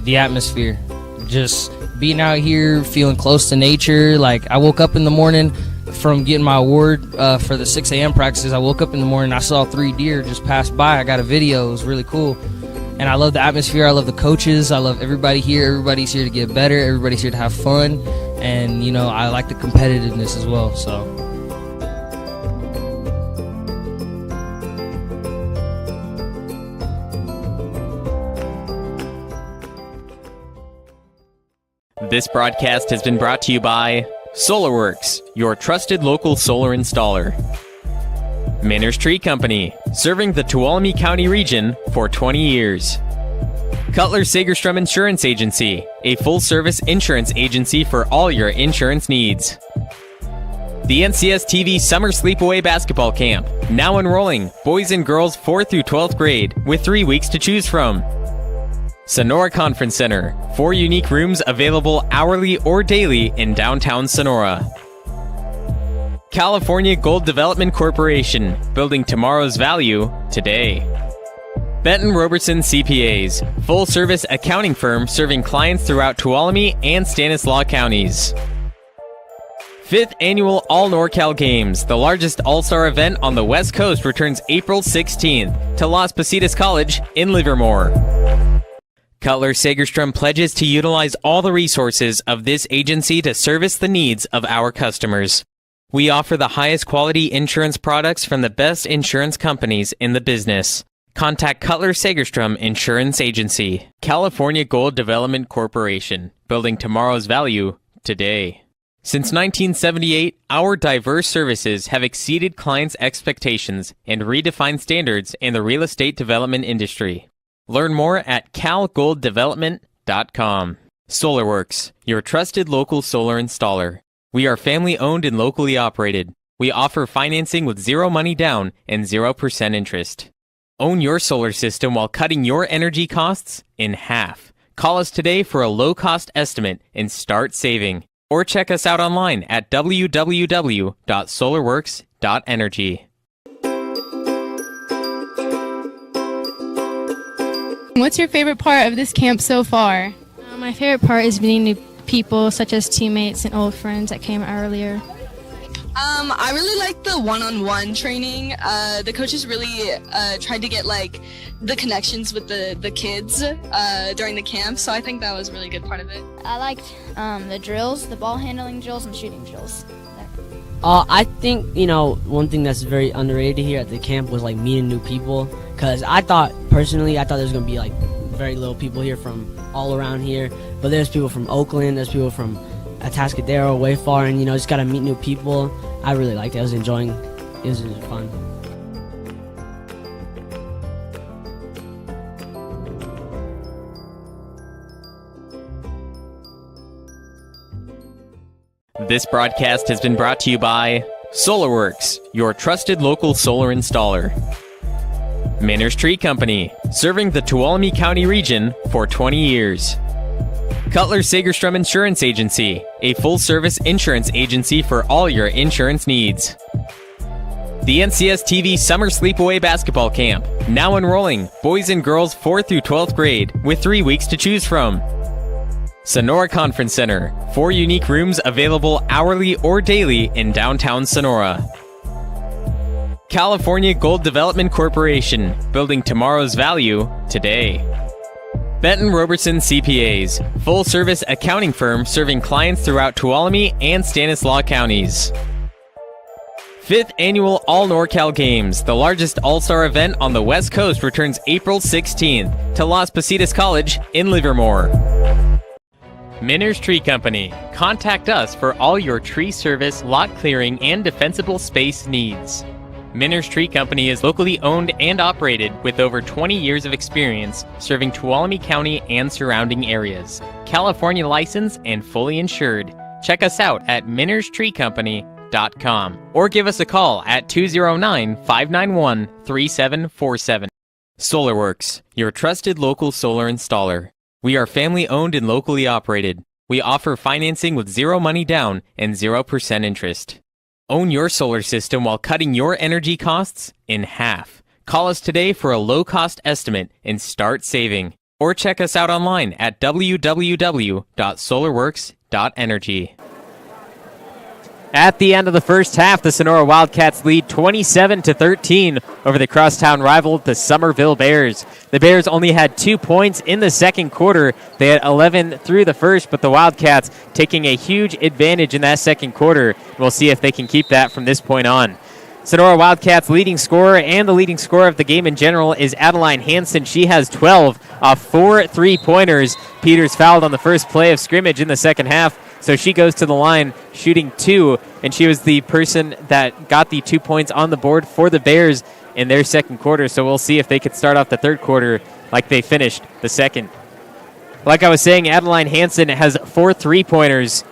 The atmosphere. Just being out here, feeling close to nature. Like, I woke up in the morning from getting my award for the 6 a.m. practices. I woke up in the morning, I saw 3 deer just pass by. I got a video. It was really cool. And I love the atmosphere. I love the coaches. I love everybody here. Everybody's here to get better. Everybody's here to have fun. And, I like the competitiveness as well, so... This broadcast has been brought to you by SolarWorks, your trusted local solar installer. Manners Tree Company, serving the Tuolumne County region for 20 years. Cutler Sagerstrom Insurance Agency, a full-service insurance agency for all your insurance needs. The NCS TV Summer Sleepaway Basketball Camp, now enrolling boys and girls 4th through 12th grade with 3 weeks to choose from. Sonora Conference Center, 4 unique rooms available hourly or daily in downtown Sonora. California Gold Development Corporation, building tomorrow's value today. Benton Robertson CPAs, full-service accounting firm serving clients throughout Tuolumne and Stanislaus counties. 5th Annual All NorCal Games, the largest all-star event on the West Coast, returns April 16th to Las Positas College in Livermore. Cutler Sagerstrom pledges to utilize all the resources of this agency to service the needs of our customers. We offer the highest quality insurance products from the best insurance companies in the business. Contact Cutler Sagerstrom Insurance Agency. California Gold Development Corporation, building tomorrow's value today. Since 1978, our diverse services have exceeded clients' expectations and redefined standards in the real estate development industry. Learn more at calgolddevelopment.com. SolarWorks, your trusted local solar installer. We are family-owned and locally operated. We offer financing with zero money down and 0% interest. Own your solar system while cutting your energy costs in half. Call us today for a low-cost estimate and start saving. Or check us out online at www.solarworks.energy. What's your favorite part of this camp so far? My favorite part is meeting new people, such as teammates and old friends that came earlier. I really like the one-on-one training. The coaches really tried to get like the connections with the kids during the camp, so I think that was a really good part of it. I liked the drills, the ball handling drills, and shooting drills. I think, one thing that's very underrated here at the camp was like meeting new people, because personally I thought there was going to be like very little people here from all around here, but there's people from Oakland, there's people from Atascadero, way far, and just got to meet new people. I really liked it. I was enjoying it. It was really fun. This broadcast has been brought to you by SolarWorks, your trusted local solar installer. Manners Tree Company, serving the Tuolumne County region for 20 years. Cutler Sagerstrom Insurance Agency, a full-service insurance agency for all your insurance needs. The NCS TV Summer Sleepaway Basketball Camp, now enrolling boys and girls 4th through 12th grade with 3 weeks to choose from. Sonora Conference Center, 4 unique rooms available hourly or daily in downtown Sonora. California Gold Development Corporation, building tomorrow's value today. Benton Robertson CPAs, full-service accounting firm serving clients throughout Tuolumne and Stanislaus counties. 5th Annual All NorCal Games, the largest all-star event on the West Coast, returns April 16th to Las Positas College in Livermore. Manners Tree Company. Contact us for all your tree service, lot clearing, and defensible space needs. Manners Tree Company is locally owned and operated with over 20 years of experience serving Tuolumne County and surrounding areas. California licensed and fully insured. Check us out at mannerstreecompany.com or give us a call at 209-591-3747. SolarWorks, your trusted local solar installer. We are family-owned and locally operated. We offer financing with zero money down and 0% interest. Own your solar system while cutting your energy costs in half. Call us today for a low-cost estimate and start saving. Or check us out online at www.solarworks.energy. At the end of the first half, the Sonora Wildcats lead 27-13 over the crosstown rival, the Summerville Bears. The Bears only had 2 points in the second quarter. They had 11 through the first, but the Wildcats taking a huge advantage in that second quarter. We'll see if they can keep that from this point on. Sonora Wildcats leading scorer and the leading scorer of the game in general is Adeline Hansen. She has 12 off 4 3-pointers. Peters fouled on the first play of scrimmage in the second half, so she goes to the line shooting 2, and she was the person that got the 2 points on the board for the Bears in their second quarter, so we'll see if they could start off the third quarter like they finished the second. Like I was saying, Adeline Hansen has 4 3-pointers,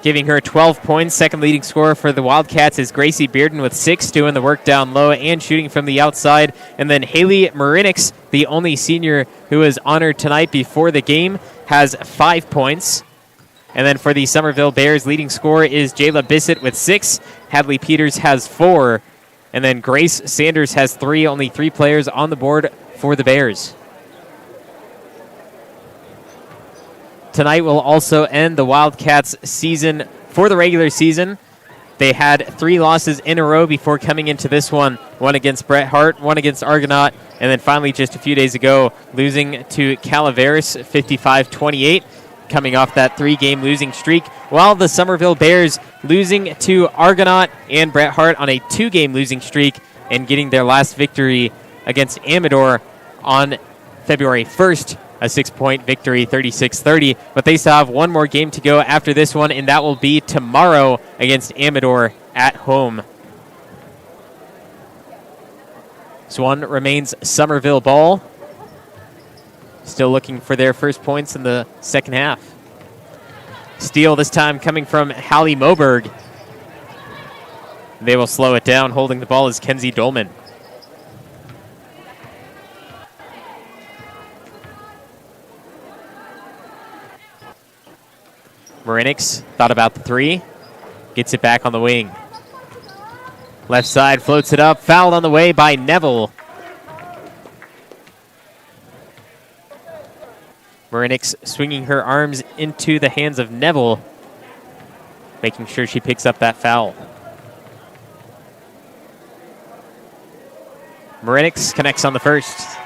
giving her 12 points. Second leading scorer for the Wildcats is Gracie Bearden with 6, doing the work down low and shooting from the outside. And then Haley Marinix, the only senior who was honored tonight before the game, has 5 points. And then for the Summerville Bears, leading scorer is Jayla Bissett with 6. Hadley Peters has 4. And then Grace Sanders has 3. Only 3 players on the board for the Bears. Tonight will also end the Wildcats' season for the regular season. They had 3 losses in a row before coming into this one. One against Bret Hart, one against Argonaut, and then finally just a few days ago losing to Calaveras 55-28, coming off that 3-game losing streak, while the Summerville Bears losing to Argonaut and Bret Hart on a 2-game losing streak and getting their last victory against Amador on February 1st. A 6-point victory, 36-30. But they still have one more game to go after this one, and that will be tomorrow against Amador at home. This one remains Summerville ball. Still looking for their first points in the second half. Steal this time coming from Hallie Moberg. They will slow it down. Holding the ball is Kenzie Dolman. Marinix thought about the 3. Gets it back on the wing. Left side, floats it up. Fouled on the way by Neville. Marinix swinging her arms into the hands of Neville, making sure she picks up that foul. Marinix connects on the first.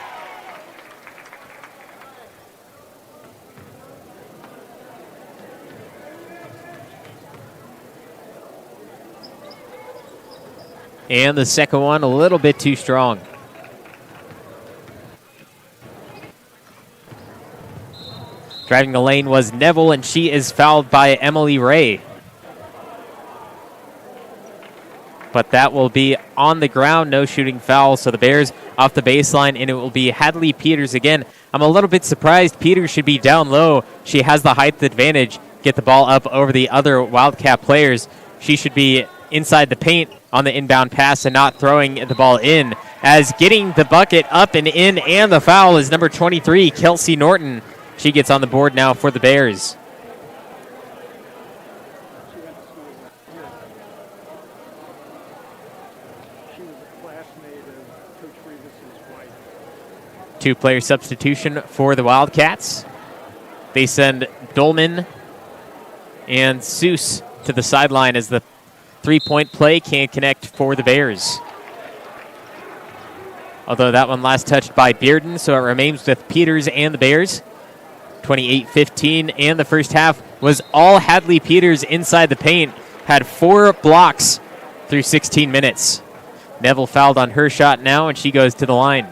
And the second one a little bit too strong. Driving the lane was Neville, and she is fouled by Emily Ray. But that will be on the ground, no shooting foul. So the Bears off the baseline, and it will be Hadley Peters again. I'm a little bit surprised. Peters should be down low. She has the height advantage. Get the ball up over the other Wildcat players. She should be inside the paint on the inbound pass and not throwing the ball in. As getting the bucket up and in, and the foul is number 23, Kelsey Norton. She gets on the board now for the Bears. Two-player substitution for the Wildcats. They send Dolman and Seuss to the sideline as the three-point play can't connect for the Bears. Although that one last touched by Bearden, so it remains with Peters and the Bears. 28-15, and the first half was all Hadley Peters inside the paint. Had 4 blocks through 16 minutes. Neville fouled on her shot now, and she goes to the line.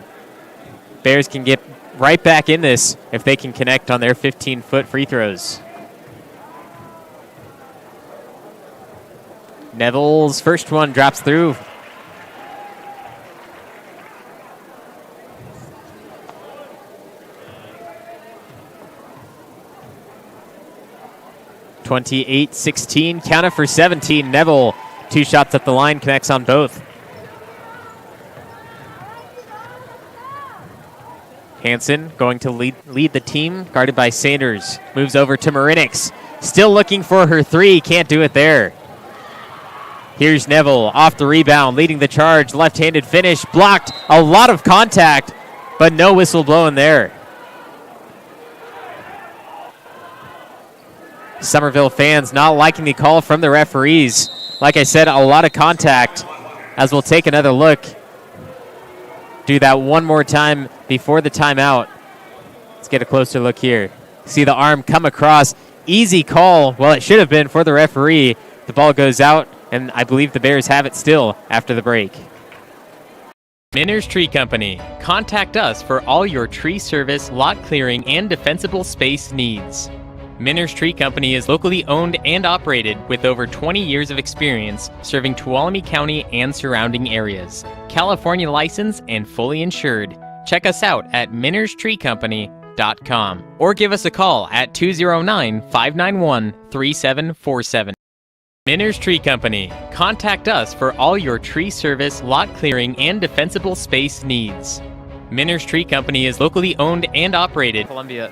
Bears can get right back in this if they can connect on their 15-foot free throws. Neville's first one drops through. (28-16), counted for 17. Neville, 2 shots at the line, connects on both. Hansen going to lead the team, guarded by Sanders. Moves over to Marinix. Still looking for her 3, can't do it there. Here's Neville off the rebound, leading the charge. Left-handed finish, blocked. A lot of contact, but no whistle blowing there. Summerville fans not liking the call from the referees. Like I said, a lot of contact. As we'll take another look. Do that one more time before the timeout. Let's get a closer look here. See the arm come across. Easy call. Well, it should have been for the referee. The ball goes out And I believe the Bears have it still after the break. Minner's Tree Company. Contact us for all your tree service, lot clearing, and defensible space needs. Minner's Tree Company is locally owned and operated with over 20 years of experience serving Tuolumne County and surrounding areas. California licensed and fully insured. Check us out at minnerstreecompany.com or give us a call at 209-591-3747. Minner's Tree Company. Contact us for all your tree service, lot clearing, and defensible space needs. Minner's Tree Company is locally owned and operated. Columbia.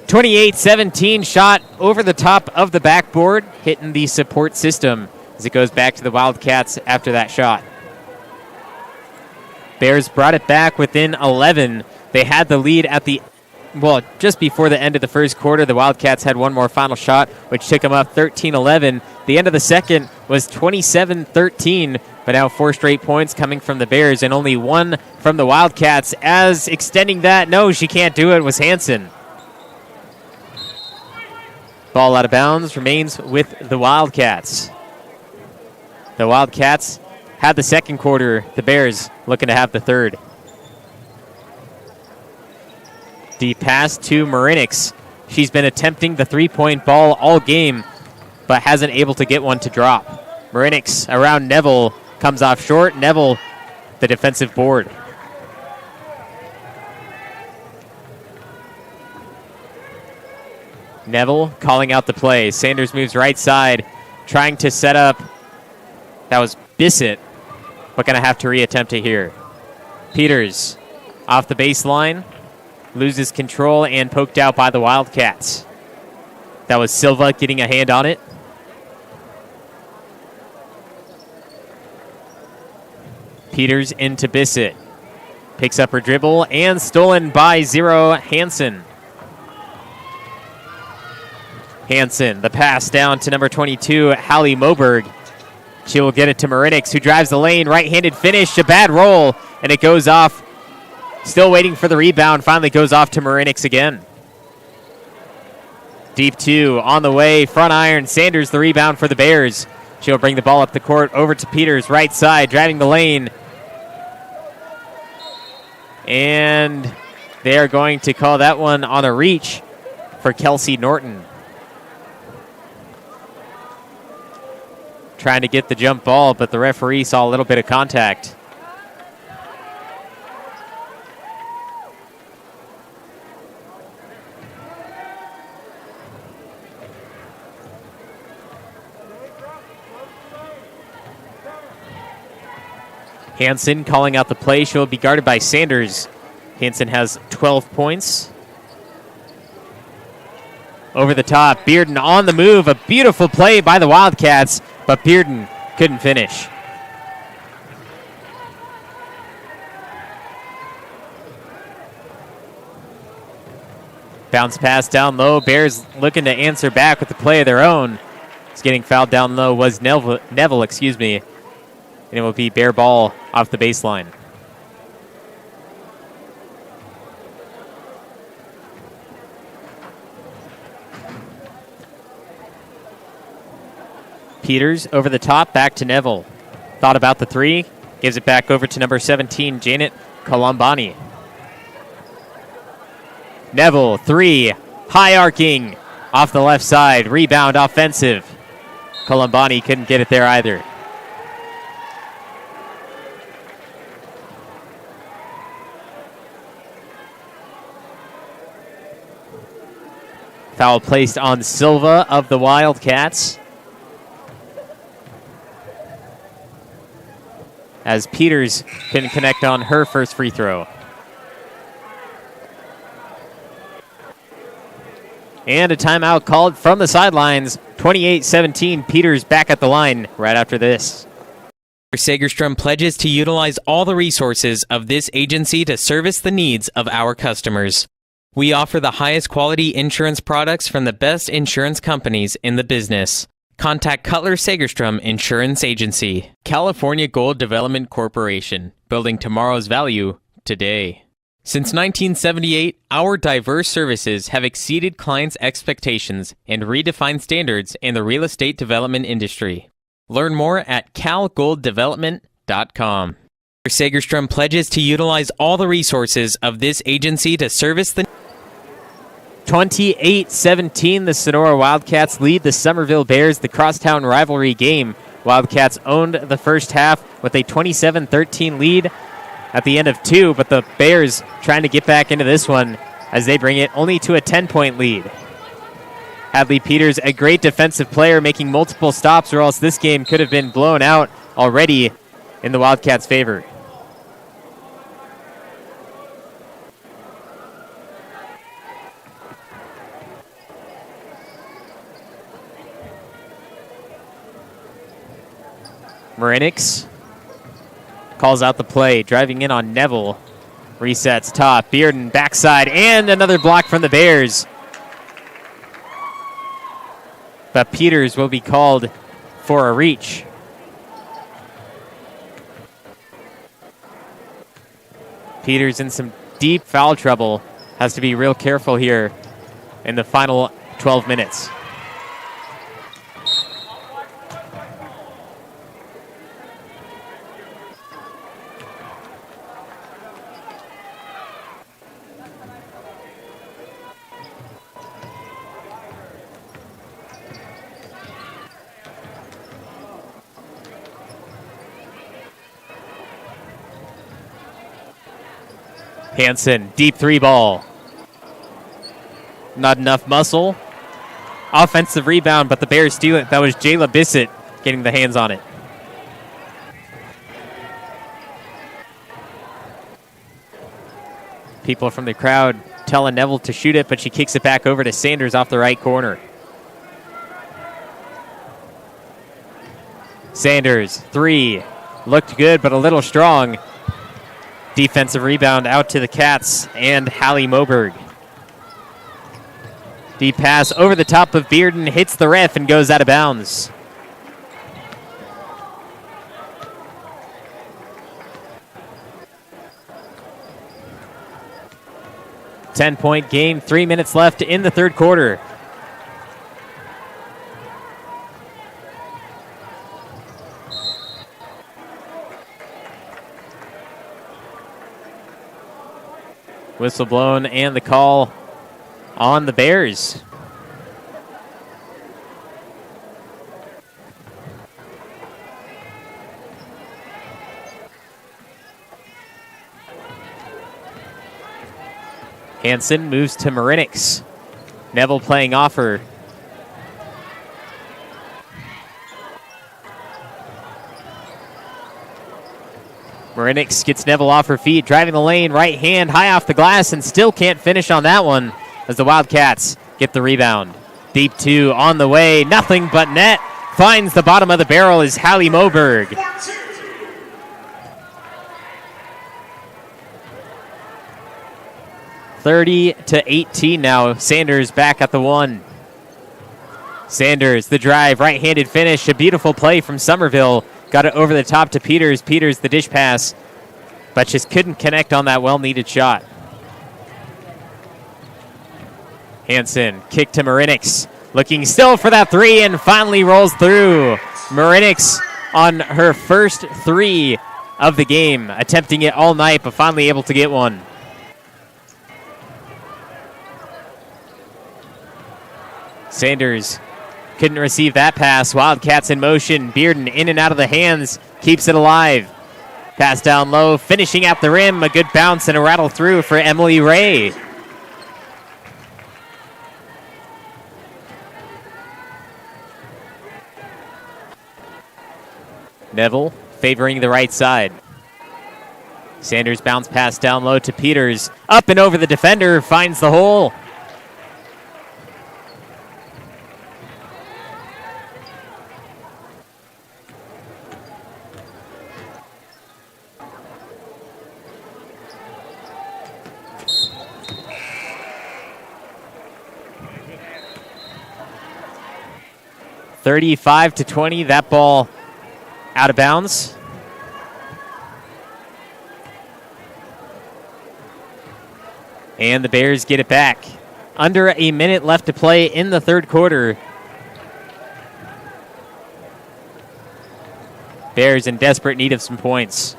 28-17 shot over the top of the backboard, hitting the support system as it goes back to the Wildcats after that shot. Bears brought it back within 11. They had the lead at just before the end of the first quarter. The Wildcats had one more final shot, which took them up 13-11. The end of the second was 27-13, but now 4 straight points coming from the Bears and only 1 from the Wildcats. As extending that, no, she can't do it, was Hanson. Ball out of bounds, remains with the Wildcats. The Wildcats had the second quarter. The Bears looking to have the third. Deep pass to Marinix. She's been attempting the three-point ball all game, but hasn't able to get one to drop. Marinix around Neville, comes off short. Neville, the defensive board. Neville calling out the play. Sanders moves right side, trying to set up. That was Bissett, but going to have to reattempt it here. Peters off the baseline. Loses control and poked out by the Wildcats. That was Silva getting a hand on it. Peters into Bissett. Picks up her dribble and stolen by Zero Hanson. Hanson, the pass down to number 22, Hallie Moberg. She will get it to Marinix, who drives the lane. Right-handed finish, a bad roll, and it goes off. Still waiting for the rebound. Finally goes off to Marinix again. Deep 2 on the way. Front iron. Sanders the rebound for the Bears. She'll bring the ball up the court over to Peters. Right side. Driving the lane. And they are going to call that one on a reach for Kelsey Norton. Trying to get the jump ball, but the referee saw a little bit of contact. Hanson calling out the play. She'll be guarded by Sanders. Hanson has 12 points. Over the top, Bearden on the move. A beautiful play by the Wildcats, but Bearden couldn't finish. Bounce pass down low. Bears looking to answer back with a play of their own. It's getting fouled down low was Neville, and it will be Bear ball off the baseline. Peters over the top, back to Neville. Thought about the three, gives it back over to number 17, Janet Colombani. Neville, three, high arcing, off the left side, rebound offensive. Colombani couldn't get it there either. Foul placed on Silva of the Wildcats. As Peters couldn't connect on her first free throw. And a timeout called from the sidelines. 28-17, Peters back at the line right after this. Segerstrom pledges to utilize all the resources of this agency to service the needs of our customers. We offer the highest quality insurance products from the best insurance companies in the business. Contact Cutler Segerstrom Insurance Agency. California Gold Development Corporation, building tomorrow's value today. Since 1978, our diverse services have exceeded clients' expectations and redefined standards in the real estate development industry. Learn more at calgolddevelopment.com. Sagerstrom pledges to utilize all the resources of this agency to service the 28-17, the Sonora Wildcats lead the Summerville Bears, the crosstown rivalry game. Wildcats owned the first half with a 27-13 lead at the end of 2, but the Bears trying to get back into this one as they bring it only to a 10-point lead. Hadley Peters, a great defensive player, making multiple stops, or else this game could have been blown out already in the Wildcats' favor. Marinix calls out the play, driving in on Neville. Resets top, Bearden backside, and another block from the Bears. But Peters will be called for a reach. Peters in some deep foul trouble. Has to be real careful here in the final 12 minutes. Hansen, deep 3 ball. Not enough muscle. Offensive rebound, but the Bears steal it. That was Jayla Bissett getting the hands on it. People from the crowd telling Neville to shoot it, but she kicks it back over to Sanders off the right corner. Sanders, 3. Looked good, but a little strong. Defensive rebound out to the Cats and Hallie Moberg. Deep pass over the top of Bearden, hits the ref and goes out of bounds. Ten-point game, 3 minutes left in the third quarter. Whistle blown and the call on the Bears. Hansen moves to Marinix. Neville playing off her. Marinix gets Neville off her feet, driving the lane, right hand, high off the glass, and still can't finish on that one as the Wildcats get the rebound. Deep 2 on the way, nothing but net. Finds the bottom of the barrel is Hallie Moberg. 30-18 now. Sanders back at the 1. Sanders, the drive, right-handed finish, a beautiful play from Summerville. Got it over the top to Peters. Peters, the dish pass, but just couldn't connect on that well-needed shot. Hansen, kick to Marinix. Looking still for that 3 and finally rolls through. Marinix on her first 3 of the game, attempting it all night, but finally able to get one. Sanders couldn't receive that pass. Wildcats in motion. Bearden in and out of the hands. Keeps it alive. Pass down low. Finishing at the rim. A good bounce and a rattle through for Emily Ray. Neville favoring the right side. Sanders bounce pass down low to Peters. Up and over the defender. Finds the hole. (35-20). That ball out of bounds. And the Bears get it back. Under a minute left to play in the third quarter. Bears in desperate need of some points.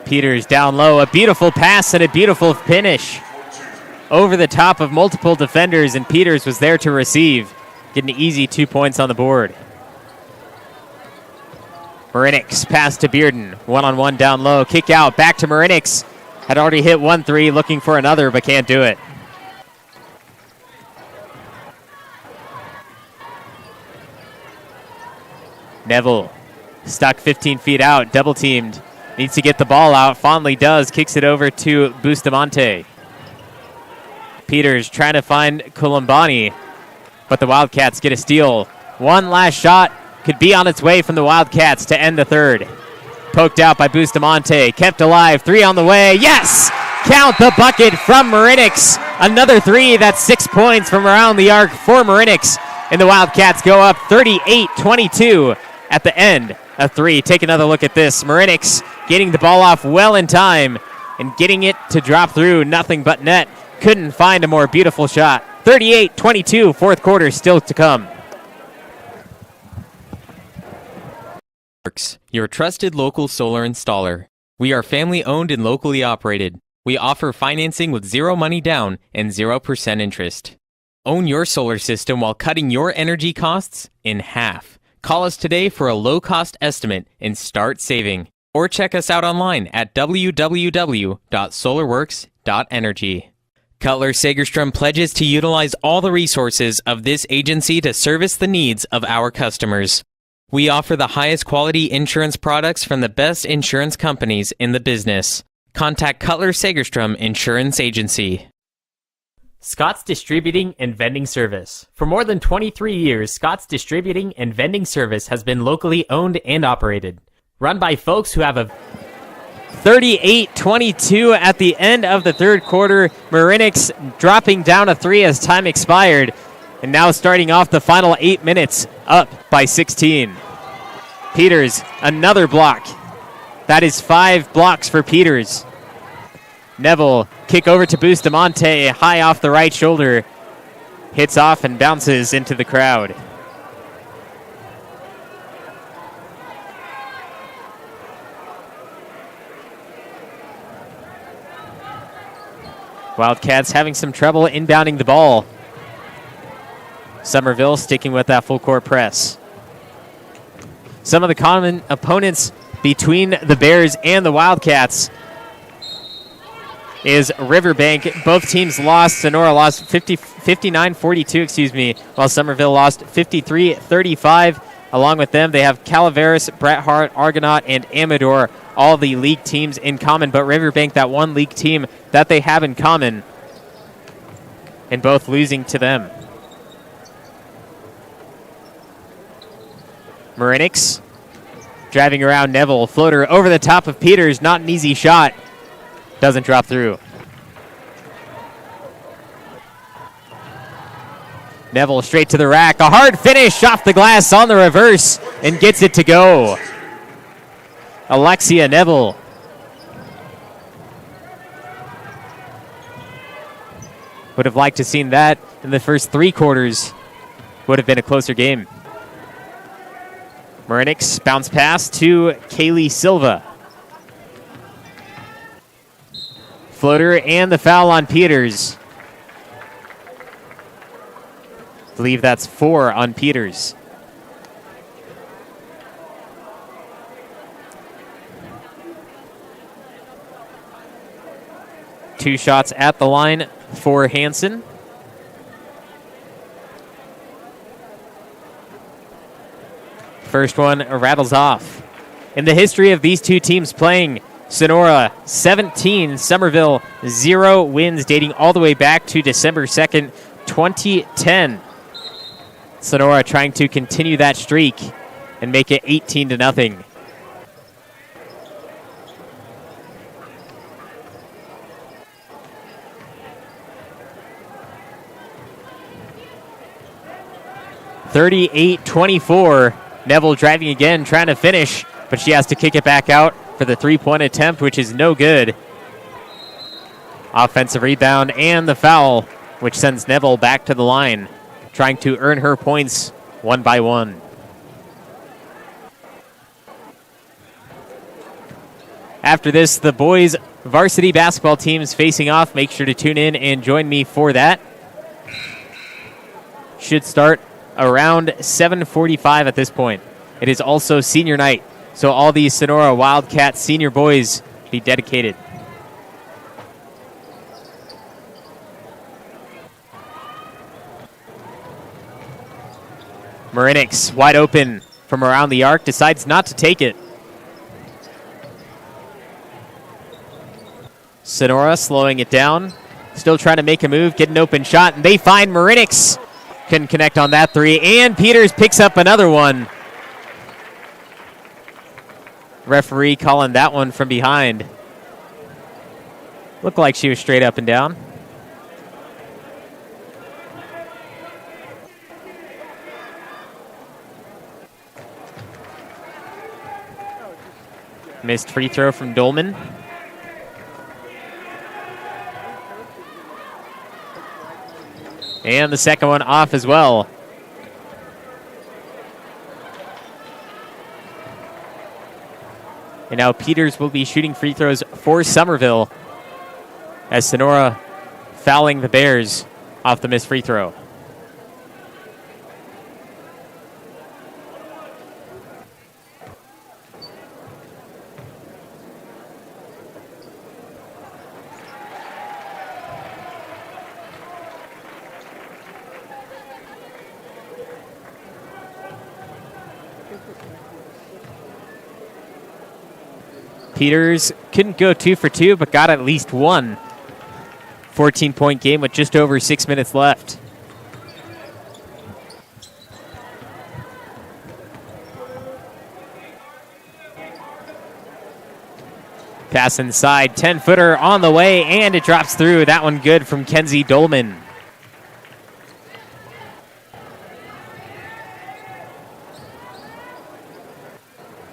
Peters down low. A beautiful pass and a beautiful finish. Over the top of multiple defenders, and Peters was there to receive. Get an easy 2 points on the board. Marinix pass to Bearden. One-on-one down low. Kick out. Back to Marinix. Had already hit 1-3, looking for another, but can't do it. Neville stuck 15 feet out. Double teamed. Needs to get the ball out. Fondley does. Kicks it over to Bustamante. Peters trying to find Columbani, but the Wildcats get a steal. One last shot could be on its way from the Wildcats to end the third. Poked out by Bustamante, kept alive, 3 on the way, yes! Count the bucket from Marinix. Another 3, that's 6 points from around the arc for Marinix. And the Wildcats go up 38-22 at the end of 3. Take another look at this. Marinix getting the ball off well in time and getting it to drop through nothing but net. Couldn't find a more beautiful shot. 38-22, fourth quarter still to come. Your trusted local solar installer. We are family owned and locally operated. We offer financing with 0 money down and 0% interest. Own your solar system while cutting your energy costs in half. Call us today for a low-cost estimate and start saving. Or check us out online at www.solarworks.energy. Cutler Sagerstrom pledges to utilize all the resources of this agency to service the needs of our customers. We offer the highest quality insurance products from the best insurance companies in the business. Contact Cutler Sagerstrom Insurance Agency. Scott's Distributing and Vending Service. For more than 23 years, Scott's Distributing and Vending Service has been locally owned and operated. Run by folks who have a 38-22 at the end of the third quarter. Marinix dropping down a 3 as time expired. And now starting off the final 8 minutes, up by 16. Peters, another block. That is 5 blocks for Peters. Neville, kick over to Bustamante, high off the right shoulder. Hits off and bounces into the crowd. Wildcats having some trouble inbounding the ball. Summerville sticking with that full court press. Some of the common opponents between the Bears and the Wildcats is Riverbank. Both teams lost. Sonora lost 59-42, while Summerville lost 53-35. Along with them, they have Calaveras, Bret Hart, Argonaut, and Amador, all the league teams in common, but Riverbank, that one league team that they have in common, and both losing to them. Marinix driving around Neville. Floater over the top of Peters. Not an easy shot. Doesn't drop through. Neville straight to the rack. A hard finish off the glass on the reverse and gets it to go. Alexia Neville. Would have liked to seen that in the first 3 quarters. Would have been a closer game. Marinix bounce pass to Kaylee Silva. Floater and the foul on Peters. I believe that's 4 on Peters. Two shots at the line for Hansen. First one rattles off. In the history of these two teams playing, Sonora 17, Summerville 0 wins dating all the way back to December 2nd, 2010. Sonora trying to continue that streak and make it 18-0. (38-24). Neville driving again, trying to finish, but she has to kick it back out for the 3-point attempt, which is no good. Offensive rebound and the foul, which sends Neville back to the line, trying to earn her points one by one. After this, the boys varsity basketball teams facing off. Make sure to tune in and join me for that. Should start around 7:45 at this point. It is also senior night, so all these Sonora Wildcats senior boys be dedicated. Marinix wide open from around the arc, decides not to take it. Sonora slowing it down, still trying to make a move, get an open shot, and they find Marinix. Couldn't connect on that three, and Peters picks up another one. Referee calling that one from behind. Looked like she was straight up and down. Missed free throw from Dolman. And the second one off as well. And now Peters will be shooting free throws for Summerville as Sonora fouling the Bears off the missed free throw. Peters couldn't go 2 for 2, but got at least one. 14-point game with just over 6 minutes left. Pass inside, 10-footer on the way, and it drops through. That one good from Kenzie Dolman.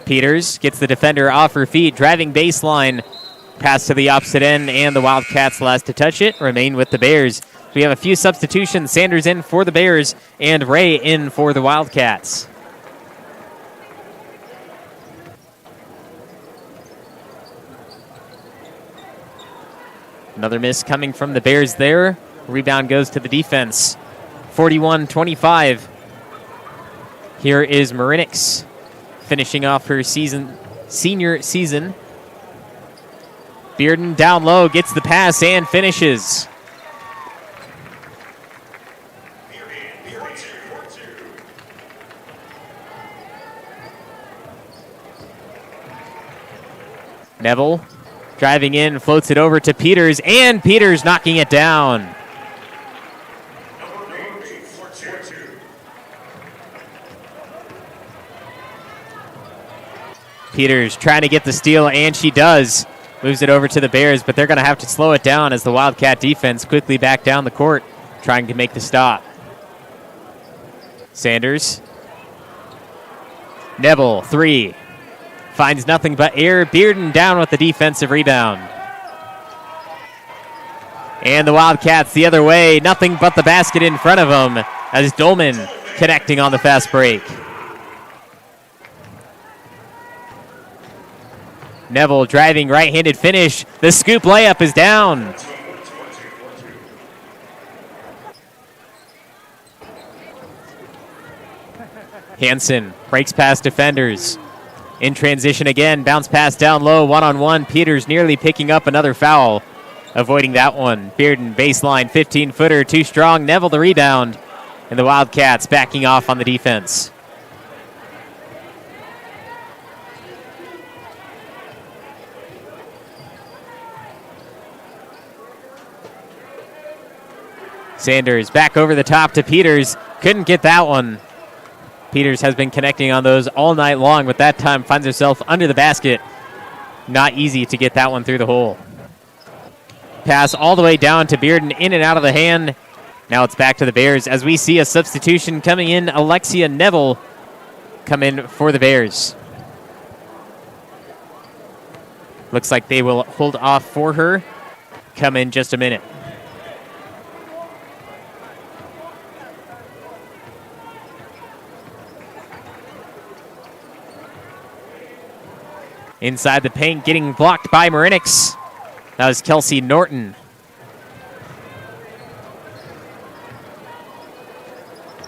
Peters gets the defender off her feet, driving baseline. Pass to the opposite end, and the Wildcats last to touch it remain with the Bears. We have a few substitutions. Sanders in for the Bears, and Ray in for the Wildcats. Another miss coming from the Bears there. Rebound goes to the defense. 41-25. Here is Marinix, finishing off her senior season. Bearden down low, gets the pass and finishes. Neville driving in, floats it over to Peters, and Peters knocking it down. Peters trying to get the steal, and she does. Moves it over to the Bears, but they're going to have to slow it down as the Wildcat defense quickly back down the court, trying to make the stop. Sanders. Neville, 3. Finds nothing but air. Bearden down with the defensive rebound. And the Wildcats the other way. Nothing but the basket in front of them as Dolman connecting on the fast break. Neville driving, right-handed finish. The scoop layup is down. Hansen breaks past defenders. In transition again, bounce pass down low, one-on-one. Peters nearly picking up another foul. Avoiding that one. Bearden, baseline, 15-footer, too strong. Neville the rebound. And the Wildcats backing off on the defense. Sanders back over the top to Peters. Couldn't get that one. Peters has been connecting on those all night long, but that time finds herself under the basket. Not easy to get that one through the hole. Pass all the way down to Bearden, in and out of the hand. Now it's back to the Bears as we see a substitution coming in. Alexia Neville come in for the Bears. Looks like they will hold off for her. Come in just a minute. Inside the paint, getting blocked by Marinix. That was Kelsey Norton.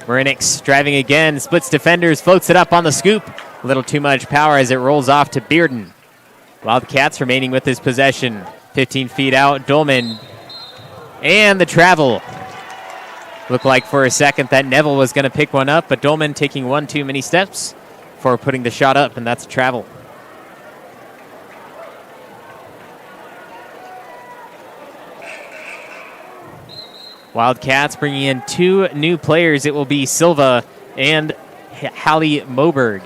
Marinix driving again, splits defenders, floats it up on the scoop. A little too much power as it rolls off to Bearden. Wildcats remaining with this possession. 15 feet out, Dolman. And the travel. Looked like for a second that Neville was going to pick one up, but Dolman taking one too many steps for putting the shot up, and that's a travel. Wildcats bringing in 2 new players. It will be Silva and Hallie Moberg.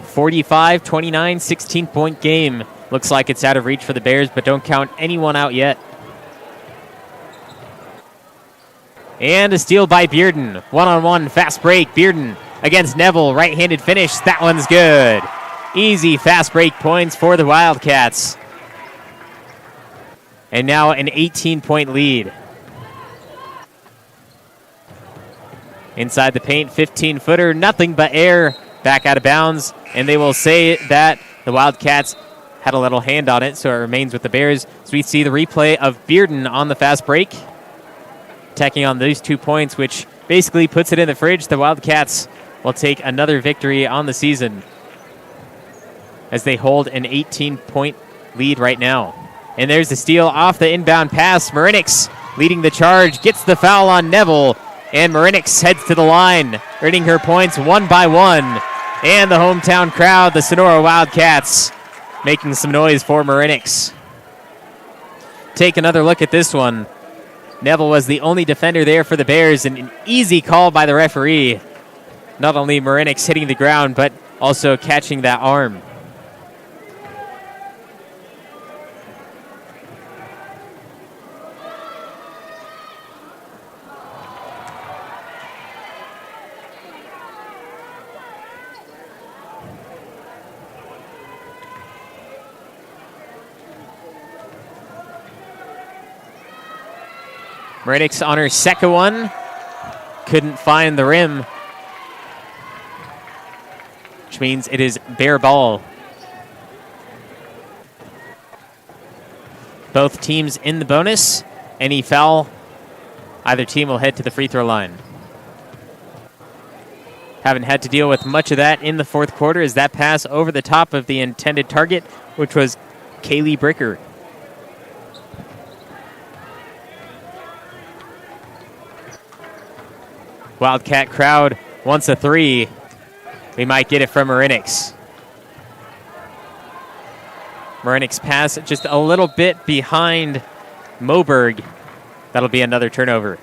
.45-29, 16-point game. Looks like it's out of reach for the Bears, but don't count anyone out yet. And a steal by Bearden. One-on-one, fast break. Bearden against Neville. Right-handed finish. That one's good. Easy fast break points for the Wildcats. And now an 18-point lead. Inside the paint, 15-footer. Nothing but air. Back out of bounds. And they will say that the Wildcats had a little hand on it, so it remains with the Bears. So we see the replay of Bearden on the fast break. Tacking on those 2 points, which basically puts it in the fridge. The Wildcats will take another victory on the season as they hold an 18-point lead right now. And there's the steal off the inbound pass. Marinix leading the charge, gets the foul on Neville, and Marinix heads to the line, earning her points one by one. And the hometown crowd, the Sonora Wildcats, making some noise for Marinix. Take another look at this one. Neville was the only defender there for the Bears, and an easy call by the referee. Not only Marinix hitting the ground, but also catching that arm. Marinix on her second one. Couldn't find the rim, which means it is bare ball. Both teams in the bonus. Any foul, either team will head to the free throw line. Haven't had to deal with much of that in the fourth quarter as that pass over the top of the intended target, which was Kaylee Bricker. Wildcat crowd wants a 3. We might get it from Marinix. Marinix pass just a little bit behind Moberg. That'll be another turnover.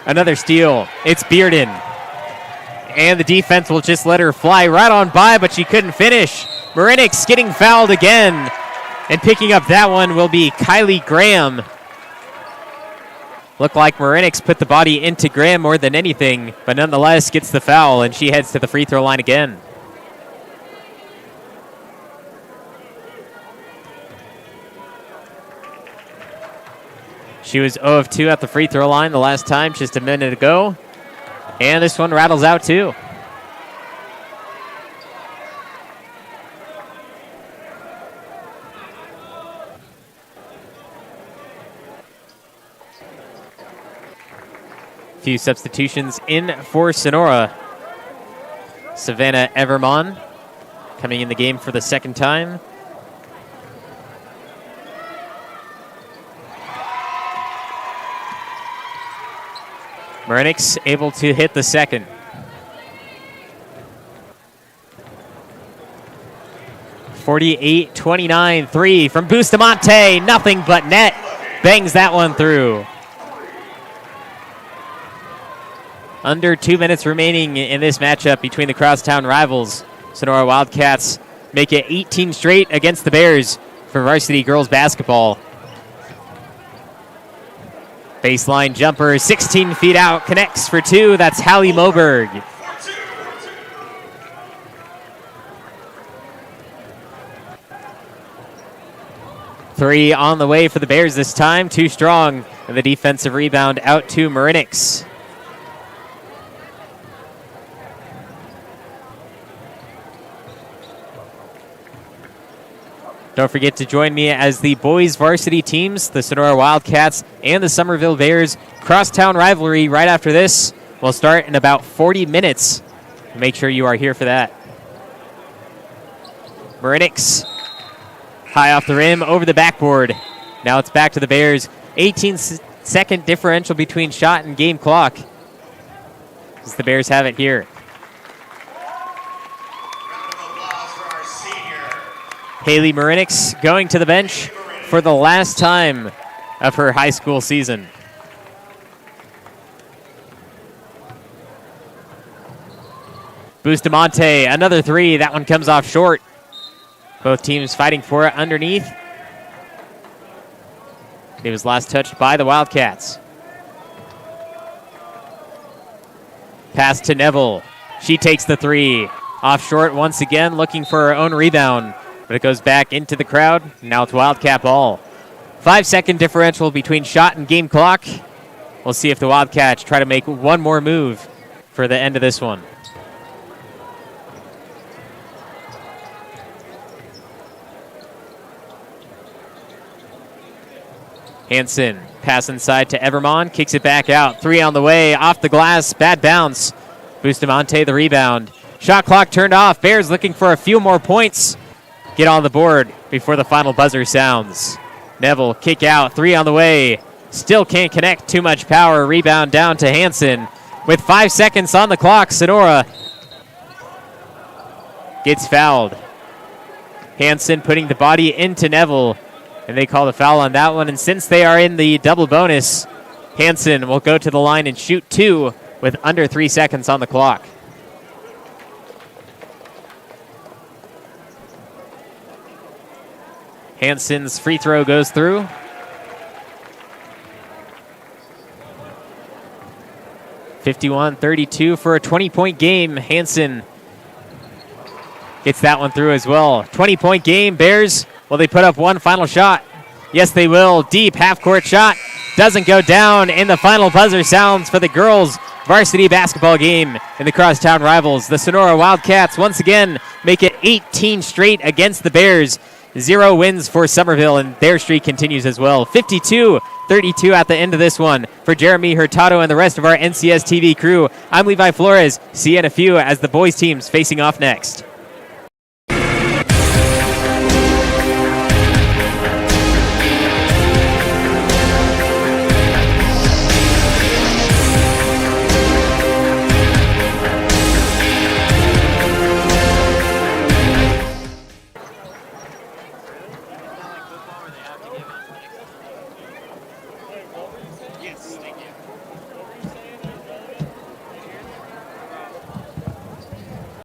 Another steal. It's Bearden. And the defense will just let her fly right on by, but she couldn't finish. Marinix getting fouled again. And picking up that one will be Kylie Graham. Looked like Marinix put the body into Graham more than anything, but nonetheless gets the foul, and she heads to the free throw line again. She was 0 of 2 at the free throw line the last time, just a minute ago. And this one rattles out too. Few substitutions in for Sonora. Savannah Evermon coming in the game for the second time. Marinix able to hit the second. .48-29, 3 from Bustamante. Nothing but net. Bangs that one through. Under 2 minutes remaining in this matchup between the crosstown rivals. Sonora Wildcats make it 18 straight against the Bears for varsity girls basketball. Baseline jumper, 16 feet out, connects for two. That's Hallie Moberg. Three on the way for the Bears this time, too strong. And the defensive rebound out to Marinix. Don't forget to join me as the boys varsity teams, the Sonora Wildcats and the Summerville Bears, crosstown rivalry right after this. Will start in about 40 minutes. Make sure you are here for that. Marinix, high off the rim, over the backboard. Now it's back to the Bears. 18-second differential between shot and game clock, as the Bears have it here. Haley Marinix going to the bench for the last time of her high school season. Bustamante, another three. That one comes off short. Both teams fighting for it underneath. It was last touched by the Wildcats. Pass to Neville. She takes the three. Off short once again, looking for her own rebound. But it goes back into the crowd. Now it's Wildcat ball. 5-second differential between shot and game clock. We'll see if the Wildcats try to make one more move for the end of this one. Hansen, pass inside to Evermond, kicks it back out. Three on the way, off the glass, bad bounce. Bustamante the rebound. Shot clock turned off. Bears looking for a few more points. Get on the board before the final buzzer sounds. Neville, kick out, three on the way. Still can't connect, too much power. Rebound down to Hansen. With 5 seconds on the clock, Sonora gets fouled. Hansen putting the body into Neville, and they call the foul on that one. And since they are in the double bonus, Hansen will go to the line and shoot two with under 3 seconds on the clock. Hansen's free throw goes through. (51-32) for a 20-point game. Hansen gets that one through as well. 20-point game. Bears, will they put up one final shot? Yes, they will. Deep half-court shot. Doesn't go down, and the final buzzer sounds for the girls' varsity basketball game in the crosstown rivals. The Sonora Wildcats once again make it 18 straight against the Bears. 0 wins for Summerville, and their streak continues as well. 52-32 at the end of this one. For Jeremy Hurtado and the rest of our NCS TV crew, I'm Levi Flores. See you in a few as the boys teams facing off next.